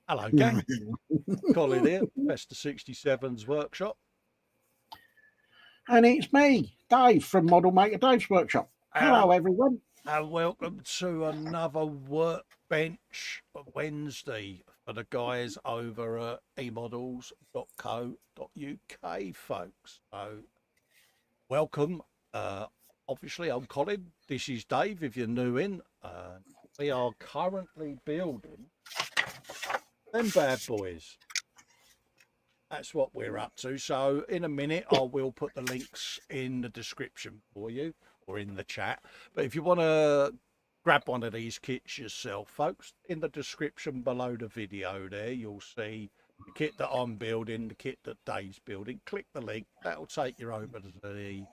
Hello, gang. Colin here, Festa 67's workshop. And it's me, Dave, from Model Maker Dave's workshop. Hello, everyone. And welcome to another Workbench Wednesday for the guys over at eModels.co.uk, folks. So, welcome. Obviously, I'm Colin. This is Dave, if you're new in. We are currently building them bad boys. That's what we're up to. So in a minute, I will put the links in the description for you or in the chat. But if you want to grab one of these kits yourself, folks, in the description below the video there, you'll see the kit that I'm building, the kit that Dave's building. Click the link. That'll take you over to the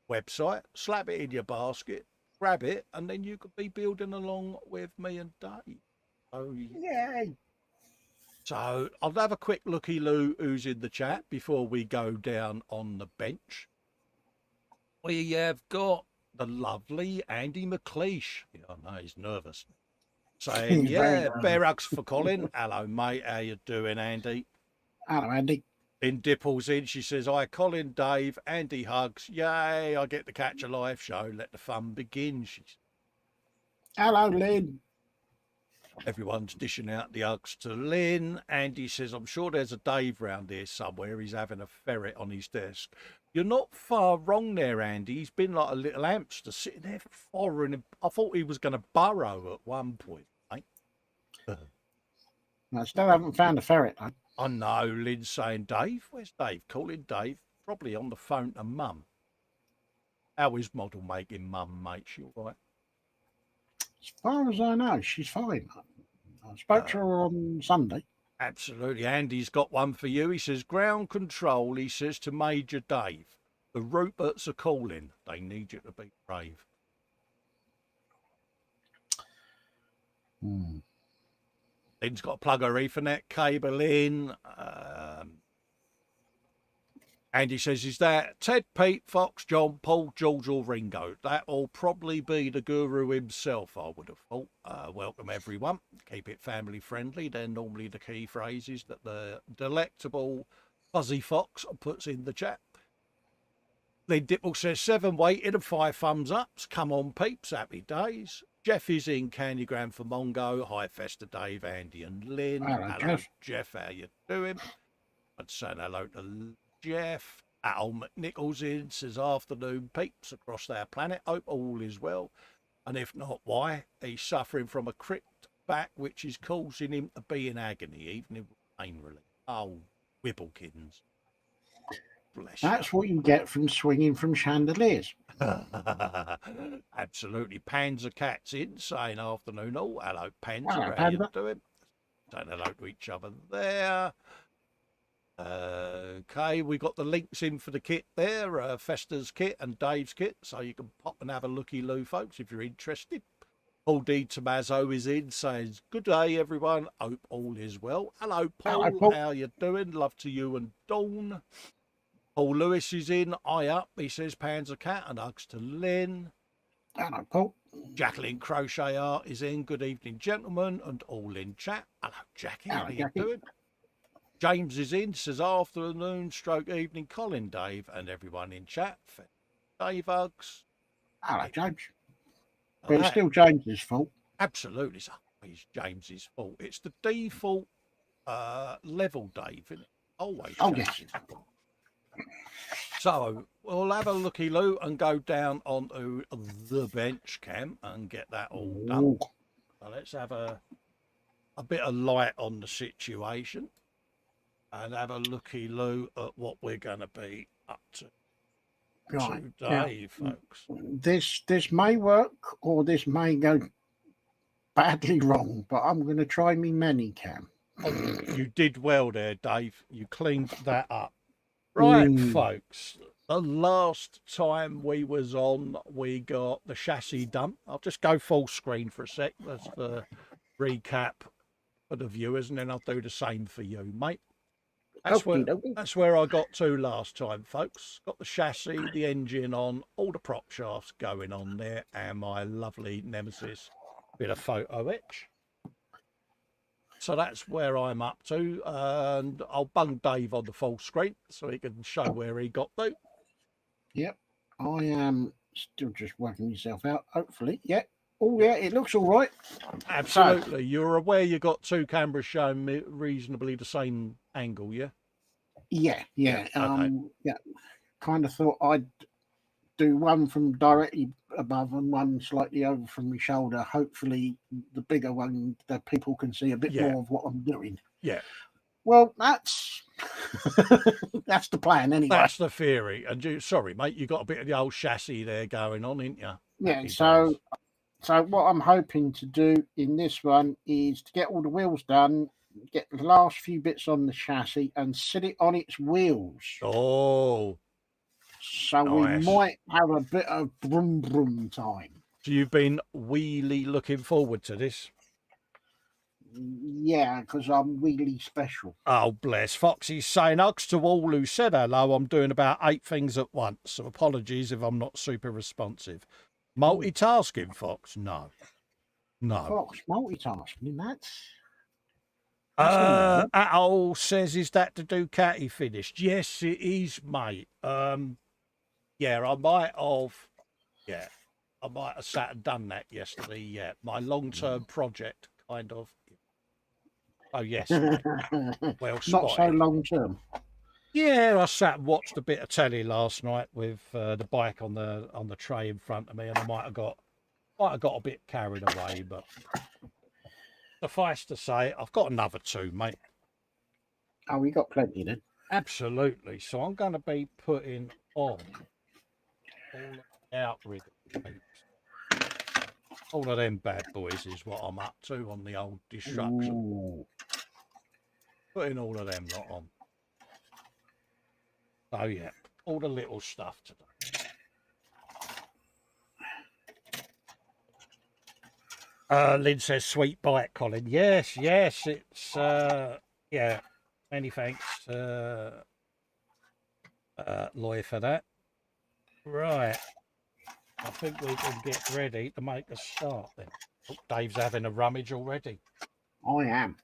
website. Slap it in your basket, grab it, and then you could be building along with me and Dave. So, Yay. So I'll have a quick looky-loo who's in the chat before we go down on the bench. We have got the lovely Andy McLeish. I know he's nervous. Saying, yeah, bear hugs for Colin. Hello, mate. How you doing, Andy? Hello, Andy. Lynn Dipple's in. She says, hi, Colin, Dave, Andy hugs. Yay, I get to catch a live show. Let the fun begin. She says. Hello, Lynn. Everyone's dishing out the hugs to Lynn. Andy says, I'm sure there's a Dave round here somewhere. He's having a ferret on his desk. You're not far wrong there, Andy. He's been like a little hamster sitting there following. I thought he was going to burrow at one point, mate. I still haven't found a ferret, though. I know, Lynn's saying, Dave? Where's Dave? Calling Dave. Probably on the phone to Mum. How is model making, Mum, mate? She all right? As far as I know, she's fine. I spoke to her on Sunday. Absolutely. Andy's got one for you. He says, ground control, he says to Major Dave. The Ruperts are calling. They need you to be brave. Lynn's got to plug her Ethernet cable in. Andy says, is that Ted, Pete, Fox, John, Paul, George or Ringo? That'll probably be the guru himself, I would have thought. Welcome, everyone. Keep it family friendly. They're normally the key phrases that the delectable Fuzzy Fox puts in the chat. Lee Dipple says, 7 waited and 5 thumbs ups. Come on, peeps. Happy days. Jeff is in Candygram for Mongo. Hi, Festa Dave, Andy and Lynn. Hello, Jeff. How you doing? I'd say hello to Jeff. Al McNichols in, says afternoon peeps across our planet. Hope all is well. And if not, why? He's suffering from a crypt back, which is causing him to be in agony, even in pain relief. Oh, Wibblekins. Bless That's what you get from swinging from chandeliers. Absolutely. Panzer Cat's in, saying afternoon. Oh, hello, Panzer. Hello, How you Panda. doing? Saying hello to each other there. Okay, we got the links in for the kit there, Festa's kit and Dave's kit, so you can pop and have a looky-loo, folks, if you're interested. Paul D. Tommaso is in, says, good day, everyone. Hope all is well. Hello, Paul. Hello, Paul. How you doing? Love to you and Dawn. Paul Lewis is in, eye up. He says, Panzer Cat and hugs to Lynn. Hello, Paul. Jacqueline Crochet Art is in. Good evening, gentlemen, and all in chat. Hello, Jackie. Hello, How you Jackie. doing? James is in, says afternoon stroke evening, Colin, Dave, and everyone in chat. Dave hugs. Hello, James. But it's still James's fault. Absolutely. It's always James's fault. It's the default level, Dave, isn't it? Always James's fault. So we'll have a looky-loo and go down onto the bench cam and get that all done. So let's have a bit of light on the situation. And have a looky-loo at what we're going to be up to today, folks. This may work or this may go badly wrong, but I'm going to try me many cam. You did well there, Dave. You cleaned that up. Right, folks. The last time we was on, we got the chassis done. I'll just go full screen for a sec. That's the recap for the viewers, and then I'll do the same for you, mate. That's where I got to last time, folks. Got the chassis, the engine on, all the prop shafts going on there, and my lovely Nemesis bit of photo etch. So that's where I'm up to, and I'll bung Dave on the full screen so he can show where he got to. Yep. I am still just working myself out, hopefully. Yeah. Oh, yeah, it looks all right. Absolutely. So, you're aware you got two cameras showing me reasonably the same angle, yeah? Yeah. Okay. Yeah. Kind of thought I'd do one from directly above and one slightly over from my shoulder. Hopefully, the bigger one, that people can see a bit more of what I'm doing. Yeah. Well, that's that's the plan anyway. That's the theory. And sorry, mate, you got a bit of the old chassis there going on, ain't you? Yeah. So what I'm hoping to do in this one is to get all the wheels done, get the last few bits on the chassis, and sit it on its wheels. Oh. So nice. We might have a bit of brum brum time. So you've been really looking forward to this? Yeah, because I'm really special. Oh, bless. Foxy's saying, hugs to all who said hello. I'm doing about 8 things at once, so apologies if I'm not super responsive. Multitasking, Fox? No. Fox, multitasking, that's Atol says, is that the Ducati finished? Yes, it is, mate. Yeah, I might have sat and done that yesterday. Yeah, my long-term project, kind of. Oh, yes, mate. Well spotted. Not so long-term. Yeah, I sat and watched a bit of telly last night with the bike on the tray in front of me, and I might have got a bit carried away, but suffice to say, I've got another 2, mate. Oh, we got plenty then. Absolutely. So I'm going to be putting on all of them bad boys is what I'm up to on the old destruction. Ooh. Putting all of them lot on. So yeah, all the little stuff today. Lynn says, sweet bite, Colin. Yes, it's yeah. Many thanks, Lloyd, for that. Right. I think we can get ready to make a start then. Oh, Dave's having a rummage already. I am.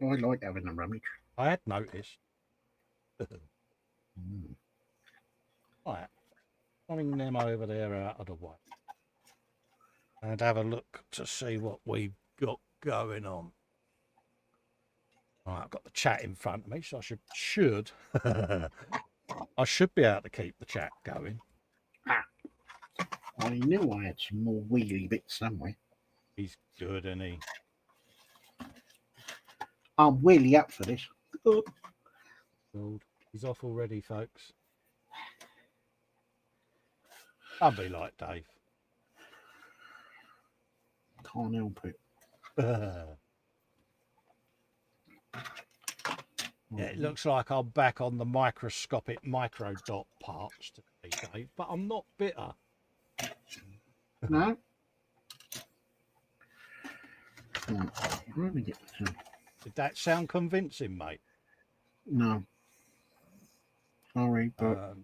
I like having a rummage. I had noticed. Right. Putting them over there out of the way. And have a look to see what we've got going on. Right, I've got the chat in front of me, so I should be able to keep the chat going. I knew I had some more wheelie bits somewhere. He's good, isn't he? I'm wheelie up for this. Good. He's off already, folks. I'll be like Dave. Can't help it. Yeah, it looks like I'm back on the microscopic micro dot parts today, Dave, but I'm not bitter. No? Where we get to? Did that sound convincing, mate? No. Sorry, but...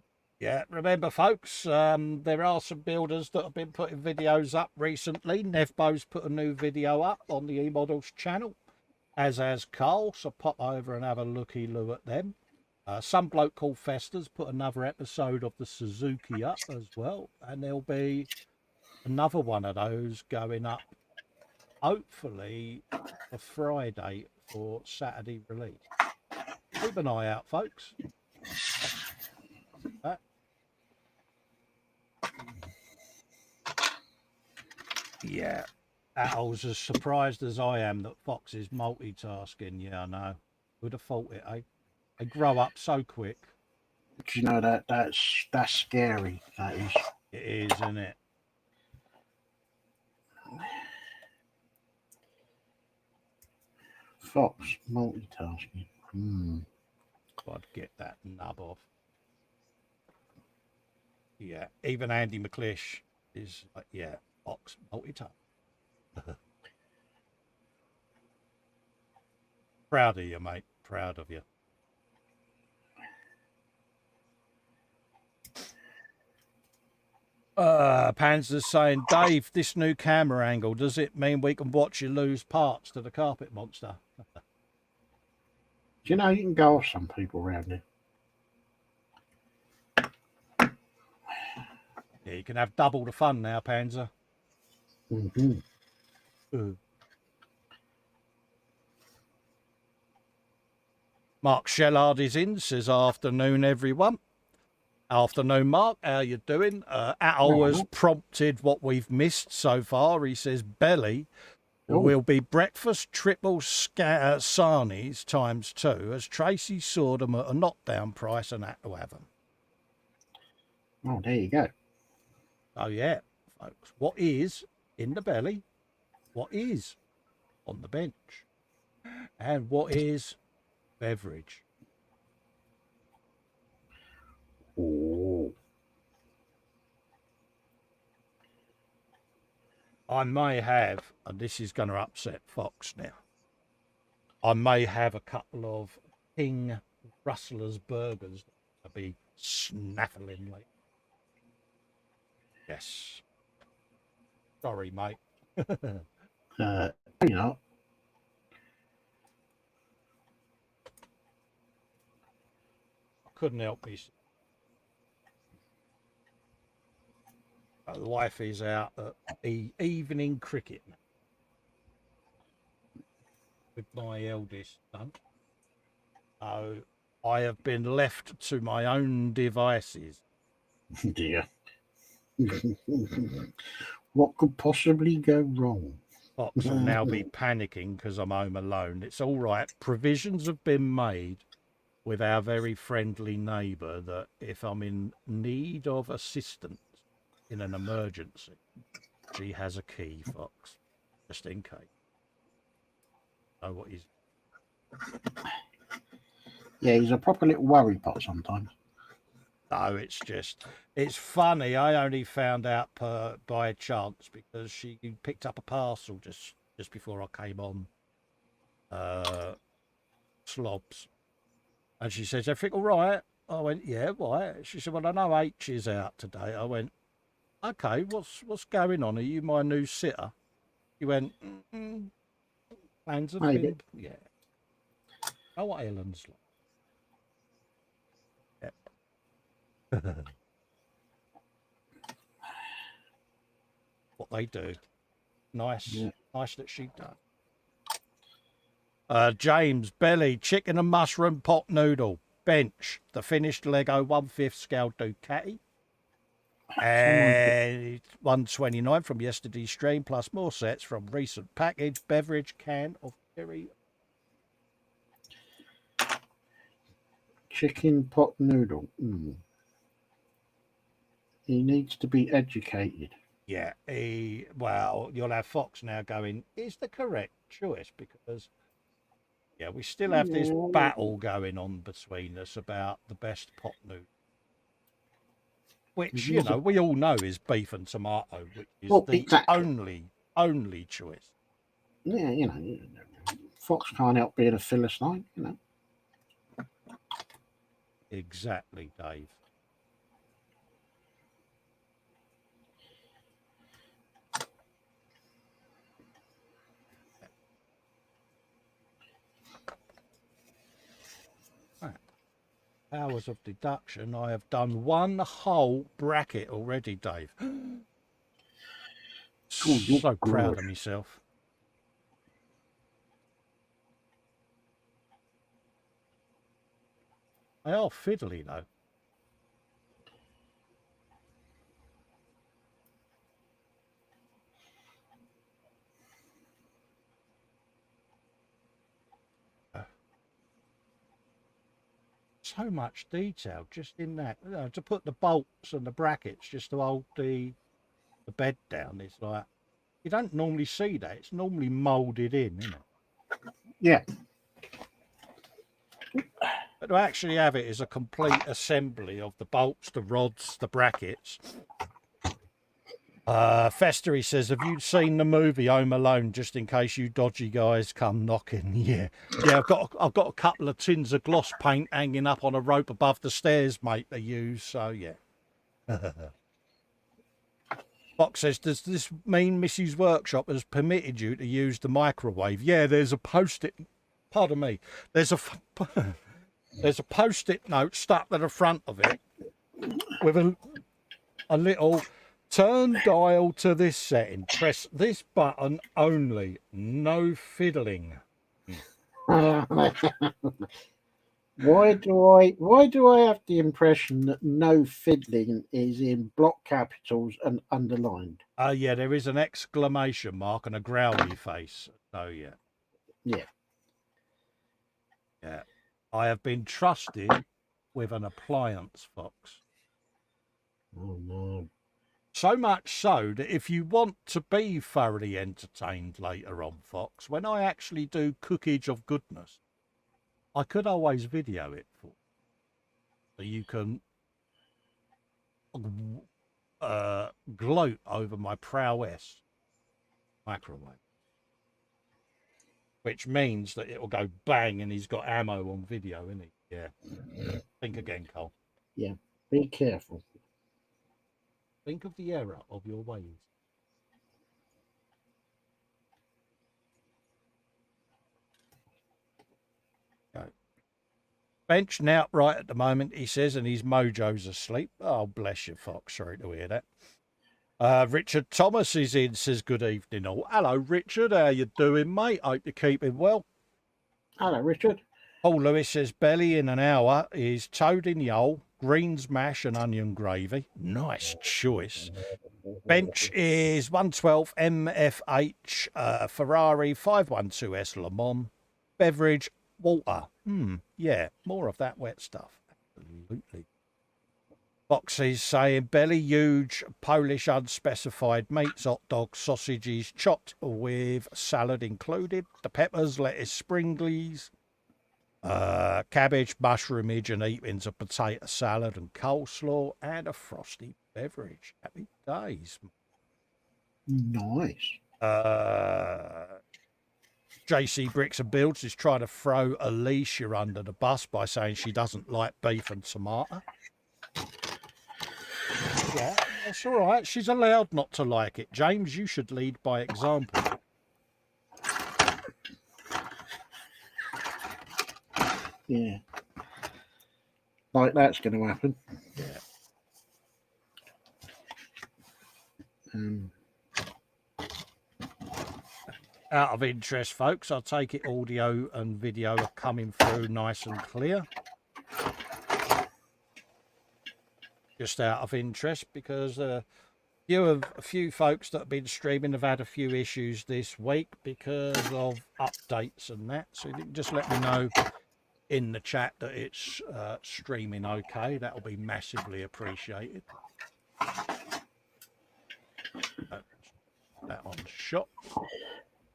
yeah, remember, folks, there are some builders that have been putting videos up recently. Nevbo's put a new video up on the eModels channel, as has Carl, so pop over and have a looky-loo at them. Some bloke called Festa's put another episode of the Suzuki up as well, and there'll be another one of those going up, hopefully, for Friday for Saturday release. Keep an eye out, folks. Yeah, Atol's as surprised as I am that Fox is multitasking. Yeah, I know. Who'd have thought it, eh? They grow up so quick. Do you know that's scary, that is. It is, isn't it? Fox multitasking. I'd get that nub off. Yeah, even Andy McClish is like, yeah, Fox multitask. Proud of you, mate. Proud of you. Panzer's saying, Dave, this new camera angle, does it mean we can watch you lose parts to the carpet monster? Do you know you can go off some people around here? Yeah, you can have double the fun now, Panzer. Mark Shellard is in, says afternoon, everyone. Afternoon, Mark. How you doing? Atol has prompted what we've missed so far. He says belly will be breakfast triple sarnies times 2, as Tracy saw them at a knockdown price and had to have them. Oh, there you go. Oh, yeah, folks. What is in the belly? What is on the bench? And what is beverage? Oh. I may have, and this is going to upset Fox now, I may have a couple of King Rustler's burgers to be snaffling later. Yes. Sorry, mate. You know. I couldn't help me. The wife is out at evening cricket with my eldest son. So I have been left to my own devices. Dear. What could possibly go wrong? Fox will now be panicking because I'm home alone. It's all right. Provisions have been made with our very friendly neighbour that if I'm in need of assistance in an emergency, she has a key, Fox, just in case. Know what he's... Yeah, he's a proper little worry pot sometimes. No, it's funny. I only found out by chance because she picked up a parcel just before I came on slobs. And she says, everything all right? I went, yeah, why? She said, well, I know H is out today. I went, okay, what's going on? Are you my new sitter? He went, plans have been, yeah. Oh, what Ellen's like. Yep. What they do. Nice, nice that she done. James, belly, chicken and mushroom pot noodle, bench, the finished Lego 1/5 scale Ducati. And 129 from yesterday's stream, plus more sets from recent package, beverage can of cherry. Chicken pot noodle. He needs to be educated. Yeah, well, you'll have Fox now going, is the correct choice, because yeah, we still have this battle going on between us about the best pot noodle. Which, you know, we all know is beef and tomato, which is the only choice. Yeah, you know, Fox can't help being a Philistine, you know. Exactly, Dave. Powers of deduction. I have done one whole bracket already, Dave. So proud of myself. They are fiddly, though. So much detail just in that. You know, to put the bolts and the brackets just to hold the bed down. It's like, you don't normally see that. It's normally moulded in, isn't it? Yeah. But to actually have it as a complete assembly of the bolts, the rods, the brackets. Festa, he says, have you seen the movie Home Alone, just in case you dodgy guys come knocking? Yeah. I've got a couple of tins of gloss paint hanging up on a rope above the stairs, mate, they use, so yeah. Fox says, does this mean Mrs. Workshop has permitted you to use the microwave? Yeah, there's a post-it. Pardon me. There's a there's a post-it note stuck to the front of it with a little turn dial to this setting. Press this button only. No fiddling. Why do I have the impression that no fiddling is in block capitals and underlined? Yeah, there is an exclamation mark and a growly face. So yeah. Yeah. Yeah. I have been trusted with an appliance, Fox. Oh no. So much so that if you want to be thoroughly entertained later on, Fox, when I actually do Cookage of Goodness, I could always video it for you. So you can gloat over my prowess microwave. Which means that it will go bang and he's got ammo on video, isn't he? Yeah. Think again, Cole. Yeah. Be careful. Think of the error of your ways. Go. Bench now right at the moment, he says, and his mojo's asleep. Oh, bless you, Fox. Sorry to hear that. Richard Thomas is in, says good evening all. Hello, Richard. How you doing, mate? Hope you're keeping well. Hello, Richard. Paul Lewis says belly in an hour is toad in the hole, greens mash and onion gravy. Nice choice. Bench is 112 MFH Ferrari 512S Le Mans. Beverage water. Yeah, more of that wet stuff. Absolutely. Box is saying belly huge Polish unspecified meats, hot dogs, sausages, chopped with salad included. The peppers, lettuce, springlies, cabbage, mushroomage and heapings of potato salad and coleslaw, and a frosty beverage. Happy days. Nice. JC Bricks and Builds is trying to throw Alicia under the bus by saying she doesn't like beef and tomato. Yeah, that's all right. She's allowed not to like it. James, you should lead by example. Yeah. Like that's going to happen. Yeah. Out of interest, folks, I take it audio and video are coming through nice and clear. Just out of interest, because a few folks that have been streaming have had a few issues this week because of updates and that. So if you can just let me know in the chat that it's streaming okay, that'll be massively appreciated. That on shot.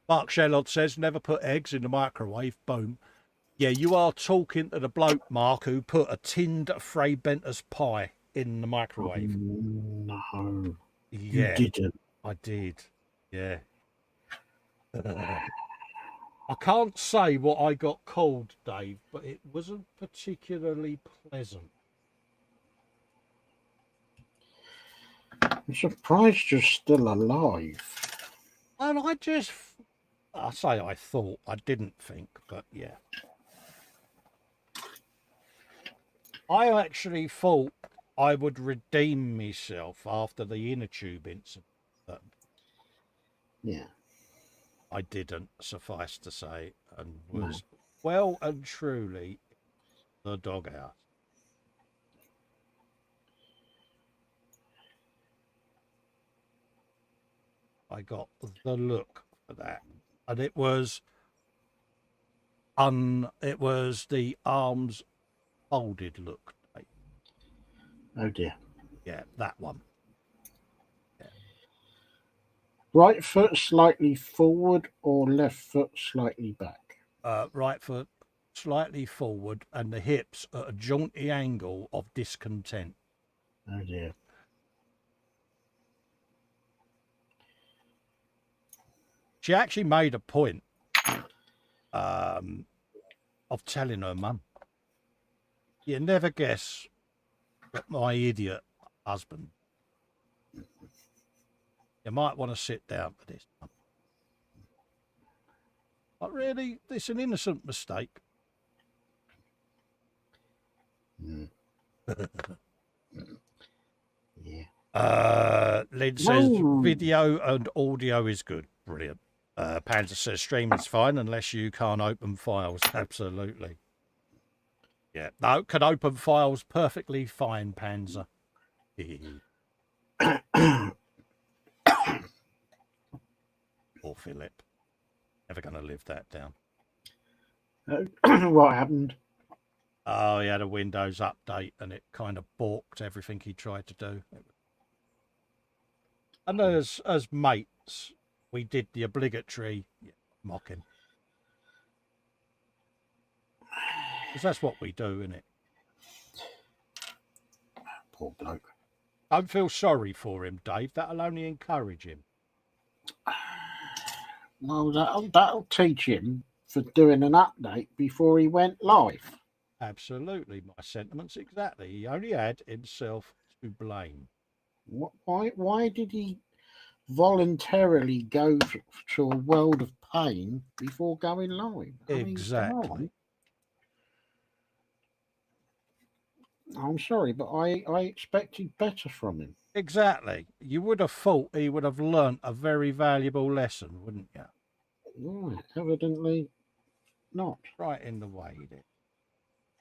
Mark Shellod says, never put eggs in the microwave. Boom. Yeah, you are talking to the bloke, Mark, who put a tinned Fray Benter's pie in the microwave. No. Yeah. You didn't. I did. Yeah. I can't say what I got called, Dave, but it wasn't particularly pleasant. I'm surprised you're still alive. And I thought, I didn't think, but yeah. I actually thought I would redeem myself after the inner tube incident, but yeah, I didn't, suffice to say, and was well and truly the doghouse. I got the look for that, and it was the arms folded look. Oh dear. Yeah, that one. Yeah. Right foot slightly forward or left foot slightly back? Right foot slightly forward and the hips at a jaunty angle of discontent. Oh dear. She actually made a point of telling her mum, you never guess what my idiot husband. You might want to sit down for this one. But really, it's an innocent mistake. Yeah. Lynn says No. video and audio is good. Brilliant. Panzer says stream is fine unless you can't open files. Absolutely. Yeah. No, can open files perfectly fine, Panzer. Poor Philip. Never going to live that down. What happened? Oh, he had a Windows update and it kind of balked everything he tried to do. And as mates, we did the obligatory mocking. Because that's what we do, isn't it? Poor bloke. Don't feel sorry for him, Dave. That'll only encourage him. Well, that'll teach him for doing an update before he went live. Absolutely. My sentiments exactly. He only had himself to blame. Why did he voluntarily go to a world of pain before going live? Exactly. I'm sorry, but I expected better from him. Exactly. You would have thought he would have learnt a very valuable lesson, wouldn't you? Right, evidently not. Right in the way then.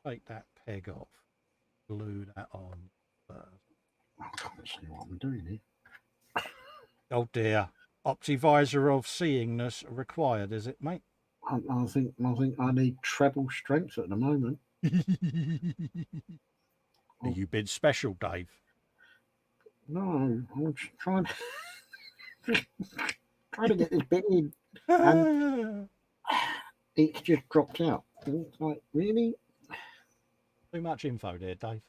Take that peg off. Glue that on first. I can't see what I'm doing here. Oh dear. Optivisor of seeingness required, is it, mate? I think I need treble strength at the moment. Have you been special, Dave? No, I'm just trying to get this bit in, and it's just dropped out. It's like, really? Too much info there, Dave.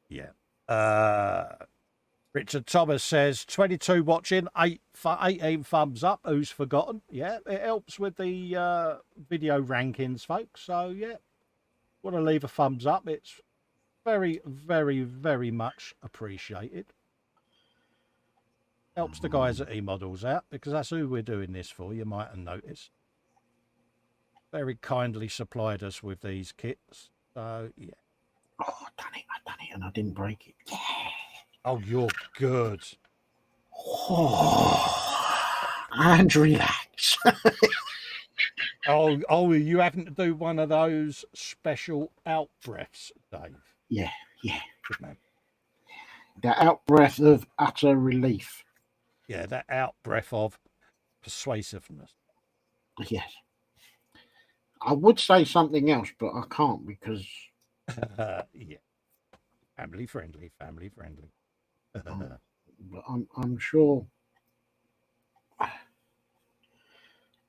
Yeah. Richard Thomas says 22 watching, 18 thumbs up. Who's forgotten? Yeah, it helps with the video rankings, folks. So yeah, want to leave a thumbs up? It's very, very, very much appreciated. Helps the guys at eModels out because that's who we're doing this for. You might have noticed. Very kindly supplied us with these kits. So yeah. Oh, I've done it, and I didn't break it. Yeah. Oh, you're good. Oh, and relax. Oh, you having to do one of those special out breaths, Dave? Yeah. Good man. The out breath of utter relief. Yeah, that out breath of persuasiveness. Yes. I would say something else, but I can't because... Yeah. Family friendly. But I'm sure that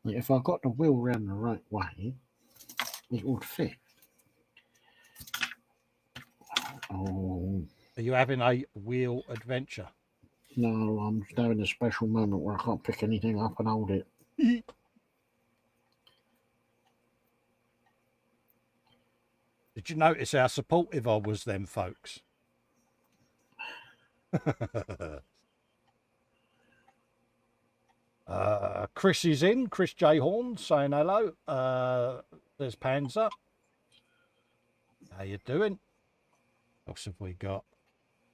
if I got the wheel round the right way, it would fit. Oh. Are you having a wheel adventure? No, I'm just having a special moment where I can't pick anything up and hold it. Did you notice how supportive I was then, folks? Chris is in. Chris J. Horn saying hello. There's Panzer. How you doing? What else have we got?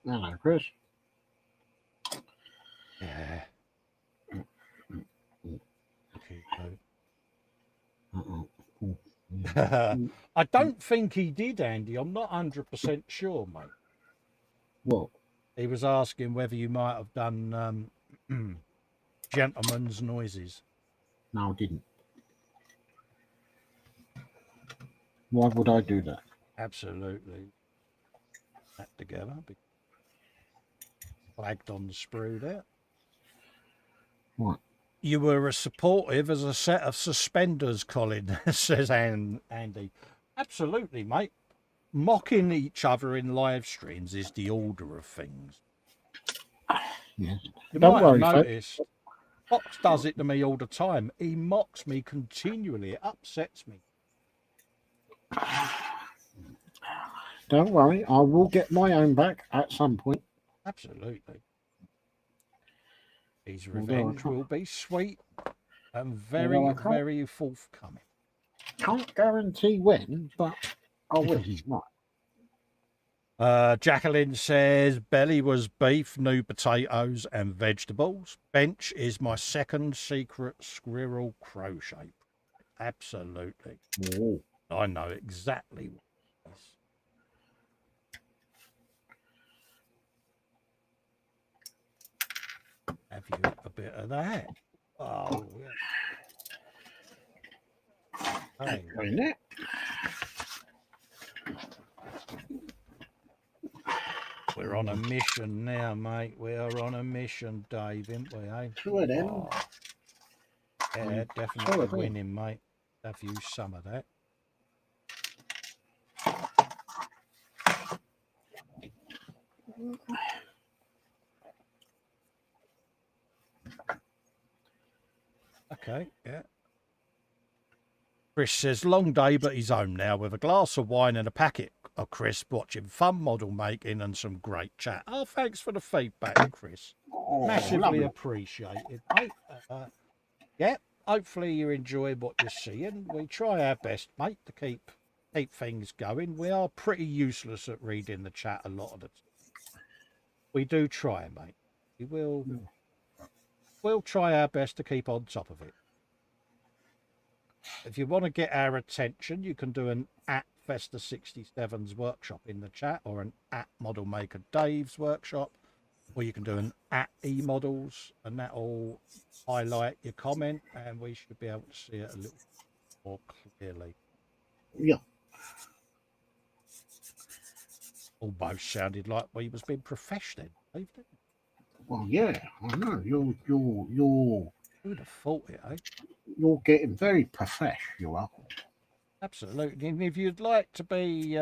Hello, Chris. Yeah. Okay, I don't think he did, Andy. I'm not 100% sure, mate. What? He was asking whether you might have done gentleman's noises. No, I didn't. Why would I do that? Absolutely. That together. Flagged on the sprue there. What? You were as supportive as a set of suspenders, Colin, says Andy. Absolutely, mate. Mocking each other in live streams is the order of things. Yes. You Don't might worry, have noticed. Fox does it to me all the time. He mocks me continually. It upsets me. Don't worry, I will get my own back at some point. Absolutely. His Although I revenge will be sweet and Although very, I very forthcoming. can't guarantee when, but I will. Right. Jacqueline says belly was beef, new potatoes and vegetables. Bench is my second secret squirrel crochet. Absolutely. Oh. I know exactly what it is. Have you a bit of that? Oh, yeah. Hey. Doing that. We're on a mission now, mate. We are on a mission, Dave, ain't we, eh? Two of them. Oh. Yeah, definitely winning, mate. Have you some of that? Okay, yeah. Chris says, long day, but he's home now with a glass of wine and a packet of crisp, watching fun model making and some great chat. Oh, thanks for the feedback, Chris. Oh, Massively lovely. appreciated, mate. Yeah, hopefully you enjoy what you're seeing. We try our best, mate, to keep things going. We are pretty useless at reading the chat a lot of the time. We do try, mate. We'll try our best to keep on top of it. If you want to get our attention, you can do an at Festa 67's workshop in the chat, or an at Model Maker Dave's workshop, or you can do an at eModels, and that'll highlight your comment, and we should be able to see it a little more clearly. Yeah. Almost sounded like we was being professional, Dave, didn't it? Well, yeah, I know. You're Who'd have thought it, eh? You're getting very profesh, you are. Absolutely. And if you'd like to be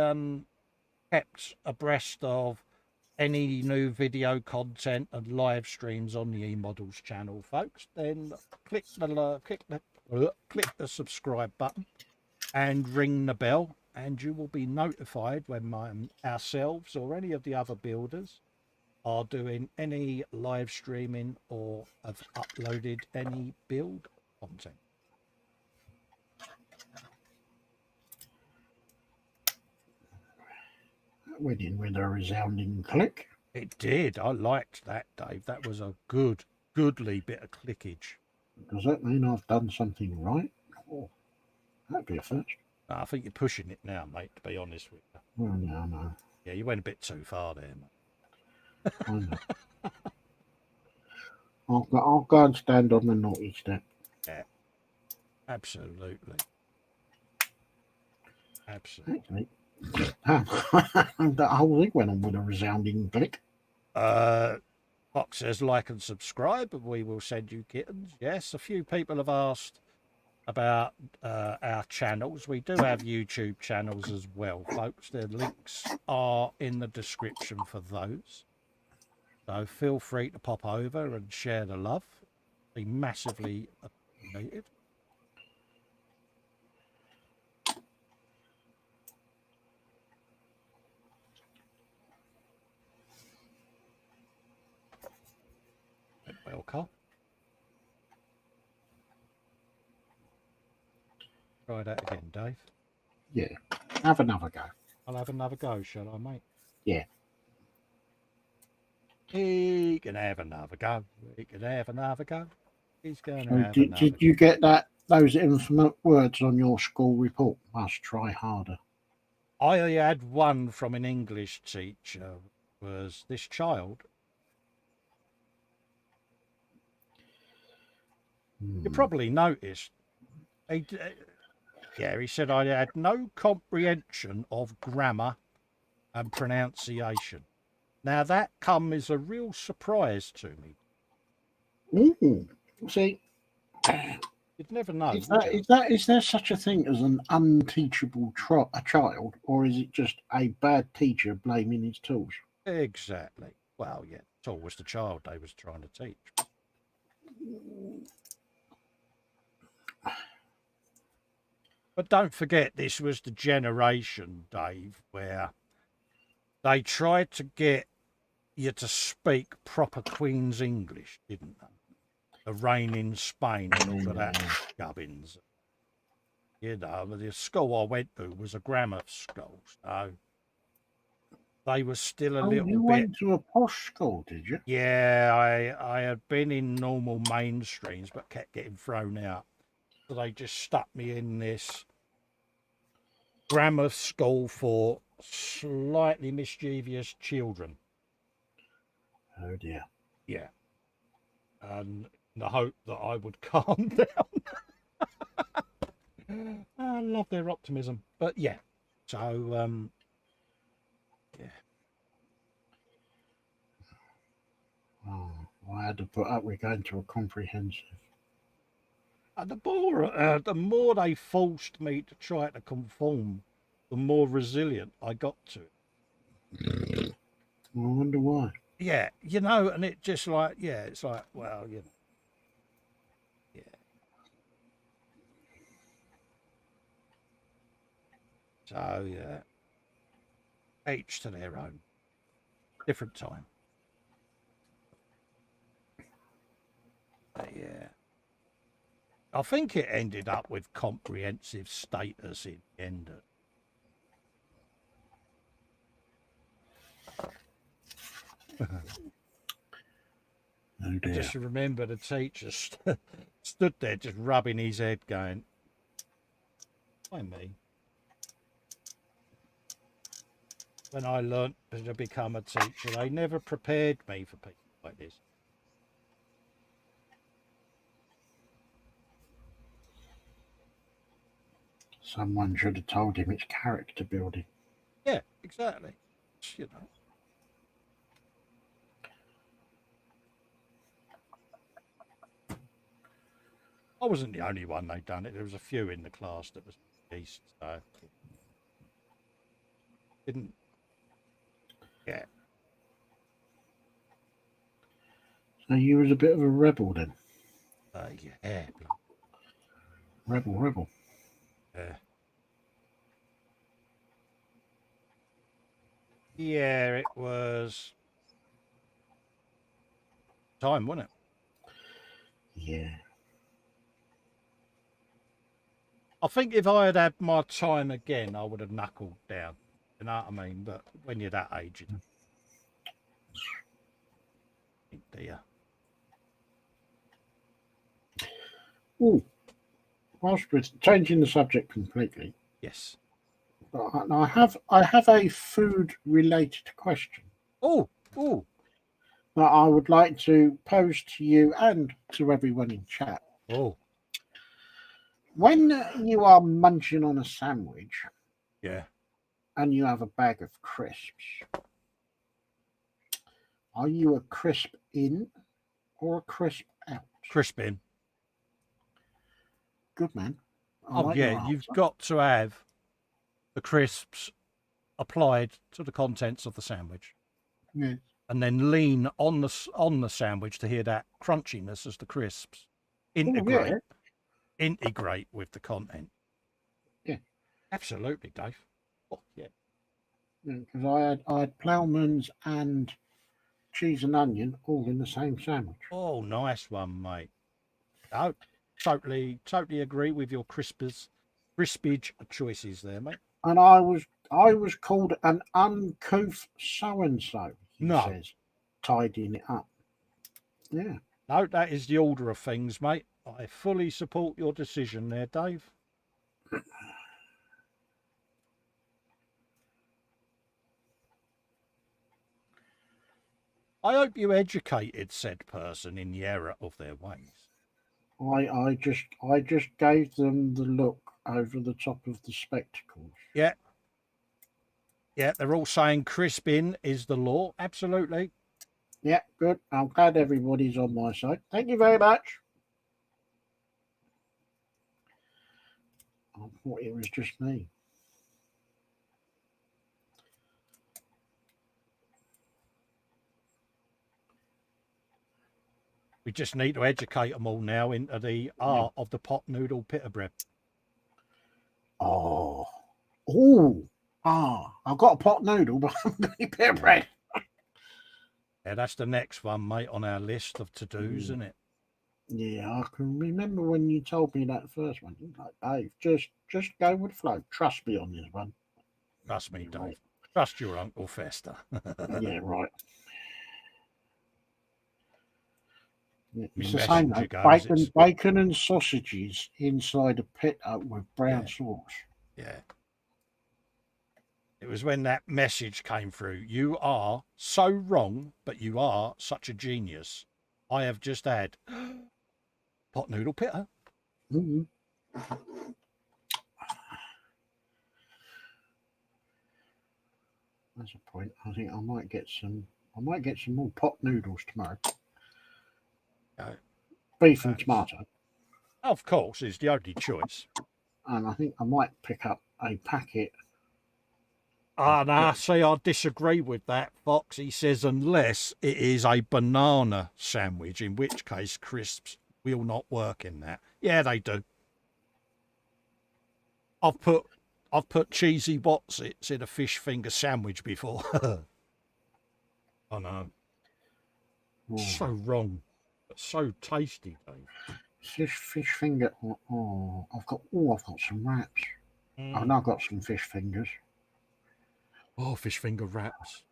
kept abreast of any new video content and live streams on the eModels channel, folks, then click the subscribe button and ring the bell, and you will be notified when ourselves or any of the other builders are doing any live streaming or have uploaded any build content. That went in with a resounding click. It did. I liked that, Dave. That was a goodly bit of clickage. Does that mean I've done something right? Oh, that'd be a first. I think you're pushing it now, mate, to be honest with you. Well, no. Yeah, you went a bit too far there, mate. I know. I'll go and stand on the naughty step. Yeah, absolutely. Actually, the whole thing went on with a resounding click. Fox says like and subscribe, and we will send you kittens. Yes, a few people have asked about our channels. We do have YouTube channels as well, folks. The links are in the description for those. So feel free to pop over and share the love. Be massively appreciated. Welcome. Try that again, Dave. Yeah. Have another go. I'll have another go, shall I, mate? Yeah. He can have another go. He can have another go. He's going to So have another did you get those infamous words on your school report? Must try harder. I had one from an English teacher. Was this child? You probably noticed. He said I had no comprehension of grammar and pronunciation. Now that come as a real surprise to me. See, you'd never know. Is there such a thing as an unteachable child, or is it just a bad teacher blaming his tools? Exactly. Well, yeah, tool was the child they was trying to teach. But don't forget, this was the generation, Dave, where they tried to get you to speak proper Queen's English, didn't they? the rain in Spain and all of that Yeah. gubbins. You know, the school I went to was a grammar school, so they were still a Oh, little you bit. went to a posh school, did you? Yeah, I had been in normal mainstreams, but kept getting thrown out. So they just stuck me in this grammar school for slightly mischievous children. Oh dear. Yeah. And in the hope that I would calm down. I love their optimism. But yeah. So yeah. Oh, I had to put up with going to a comprehensive. And the more they forced me to try to conform, the more resilient I got to it. I wonder why. Yeah, you know, and it just like, yeah, it's like, well, you know, yeah. So yeah, each to their own. Different time. But yeah. I think it ended up with comprehensive status in the end. Oh I dear. just remember the teacher stood there just rubbing his head going, why me? When I learnt to become a teacher, they never prepared me for people like this. Someone should have told him it's character building. Yeah, exactly. You know. I wasn't the only one they'd done it. There was a few in the class that was east, so didn't. Yeah. So you was a bit of a rebel then. Yeah. Rebel. Yeah, it was time, wasn't it? Yeah. I think if I had had my time again, I would have knuckled down. You know what I mean? But when you're that age, you think, dear. Oh, whilst we're changing the subject completely, Yes. I have a food related question Oh. that I would like to pose to you and to everyone in chat. Oh. When you are munching on a sandwich, Yeah. and you have a bag of crisps, are you a crisp in or a crisp out? Crispin. Good man. I Oh like yeah, your you've answer. got to have the crisps applied to the contents of the sandwich. Yeah. And then lean on the sandwich to hear that crunchiness as the crisps integrate with the content. Yeah. Absolutely, Dave. Oh, yeah. Because I had ploughman's and cheese and onion all in the same sandwich. Oh, nice one, mate. No, totally agree with your crispage choices there, mate. And I was called an uncouth so and so, he says, tidying it up. Yeah. No, that is the order of things, mate. I fully support your decision there, Dave. I hope you educated said person in the error of their ways. I just gave them the look over the top of the spectacles. Yeah. Yeah, they're all saying crispin is the law. Absolutely. Yeah, good. I'm glad everybody's on my side. Thank you very much. I thought it was just me. We just need to educate them all now into the art of the pot noodle pita bread. Oh, I've got a pot noodle, but I'm going to pita bread. Yeah, that's the next one, mate, on our list of to-dos, isn't it? Yeah, I can remember when you told me that first one. You were like, Dave, just go with the flow. Trust me on this one. Trust me, Yeah, Dave. right. Trust your Uncle Festa. Yeah, right. Yeah, Me it's the same messenger though. goes, it's Bacon and sausages inside a pita with brown yeah, sauce. yeah. It was when that message came through. You are so wrong, but you are such a genius. I have just had pot noodle pitta. Mm-hmm. That's a point. I think I might get some. I might get some more pot noodles tomorrow. Uh, Beef and that's, tomato. of course, is the only choice. And I think I might pick up a packet. Ah, nah, see, I disagree with that, Fox. He says, unless it is a banana sandwich, in which case crisps will not work in that. Yeah, they do. I've put cheesy Wotsits in a fish finger sandwich before. I know. So wrong, but so tasty, Dave. Fish finger. I've got some wraps. I've Mm. now got some fish fingers. Oh, fish finger wraps.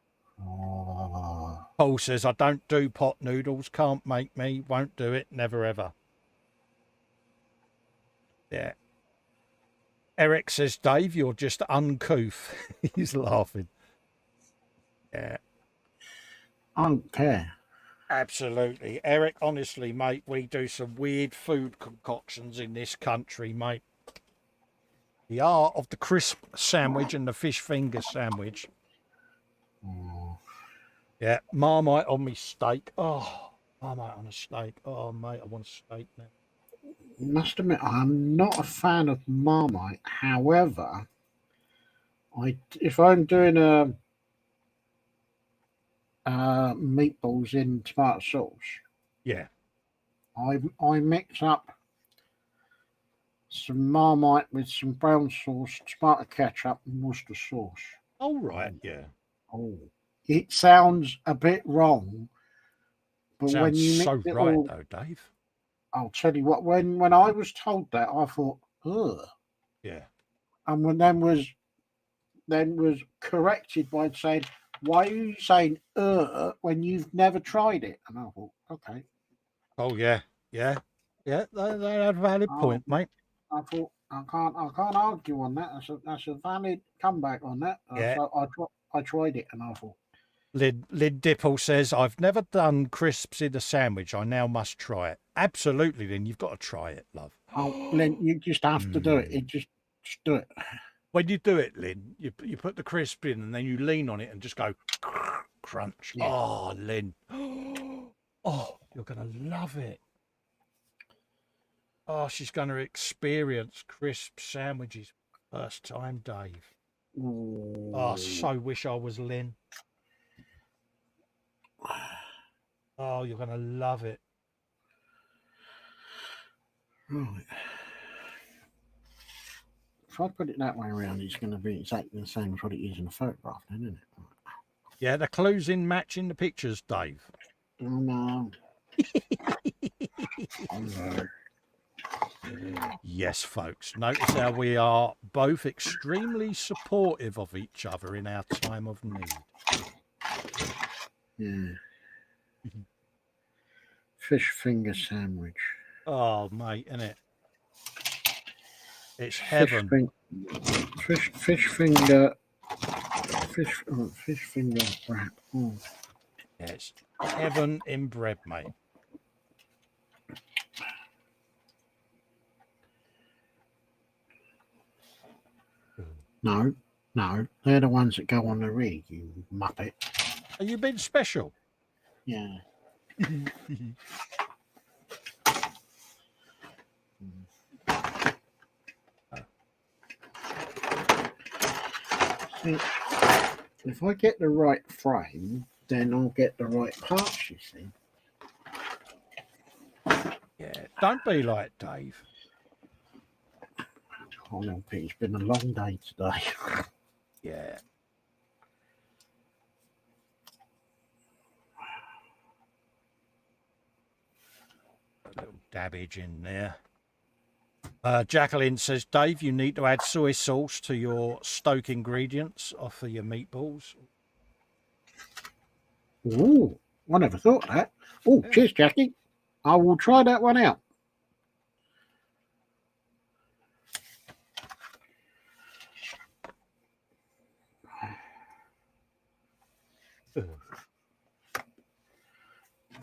Oh, Paul says, I don't do pot noodles, can't make me, won't do it, never ever. Yeah. Eric says, Dave, you're just uncouth. He's laughing. Yeah. I don't care. Absolutely. Eric, honestly, mate, we do some weird food concoctions in this country, mate. The art of the crisp sandwich and the fish finger sandwich. Oh. Yeah, Marmite on me steak. Oh, Marmite on a steak. Oh, mate, I want a steak now. Must admit, I'm not a fan of Marmite. However, if I'm doing meatballs in tomato sauce, Yeah. I mix up some Marmite with some brown sauce, tomato ketchup, and Worcester sauce. All right. Oh, Yeah. oh. It sounds a bit wrong, but when Sounds you mix so it right, all, though, Dave. I'll tell you what. When I was told that, I thought, ugh, Yeah. and when then was corrected by saying, "Why are you saying when you've never tried it?" And I thought, okay. Oh, yeah. Yeah. Yeah. That's a valid Um, point, mate. I thought I can't argue on that. That's a valid comeback on that. Yeah. So I tried it and I thought, Lid Dipple says, I've never done crisps in a sandwich. I now must try it. Absolutely, then you've got to try it, love. oh, Lynn, you just have to do it. Mm. Just do it. When you do it, Lynn, you put the crisp in and then you lean on it and just go crunch. Yeah. Oh, Lynn. Oh, you're going to love it. Oh, she's going to experience crisp sandwiches first time, Dave. Oh, I so wish I was Lynn. Oh, you're going to love it. Right. If I put it that way around, it's going to be exactly the same as what it is in the photograph, then, isn't it? Yeah, the clues in matching the pictures, Dave. Oh no. Oh no. Yes, folks. Notice how we are both extremely supportive of each other in our time of need. Yeah. Fish finger sandwich. Oh, mate, isn't it? It's heaven. Fish finger wrap. Oh. Yeah, it's heaven in bread, mate. No, they're the ones that go on the rig, you muppet. Are you being special? Yeah. See, if I get the right frame, then I'll get the right parts, you see. Yeah, don't be like Dave. Oh no, Pete, it's been a long day today. Yeah. A little dabbage in there. Jacqueline says, Dave, you need to add soy sauce to your stoke ingredients for your meatballs. Ooh, I never thought of that. Oh, Yeah. cheers, Jackie. I will try that one out.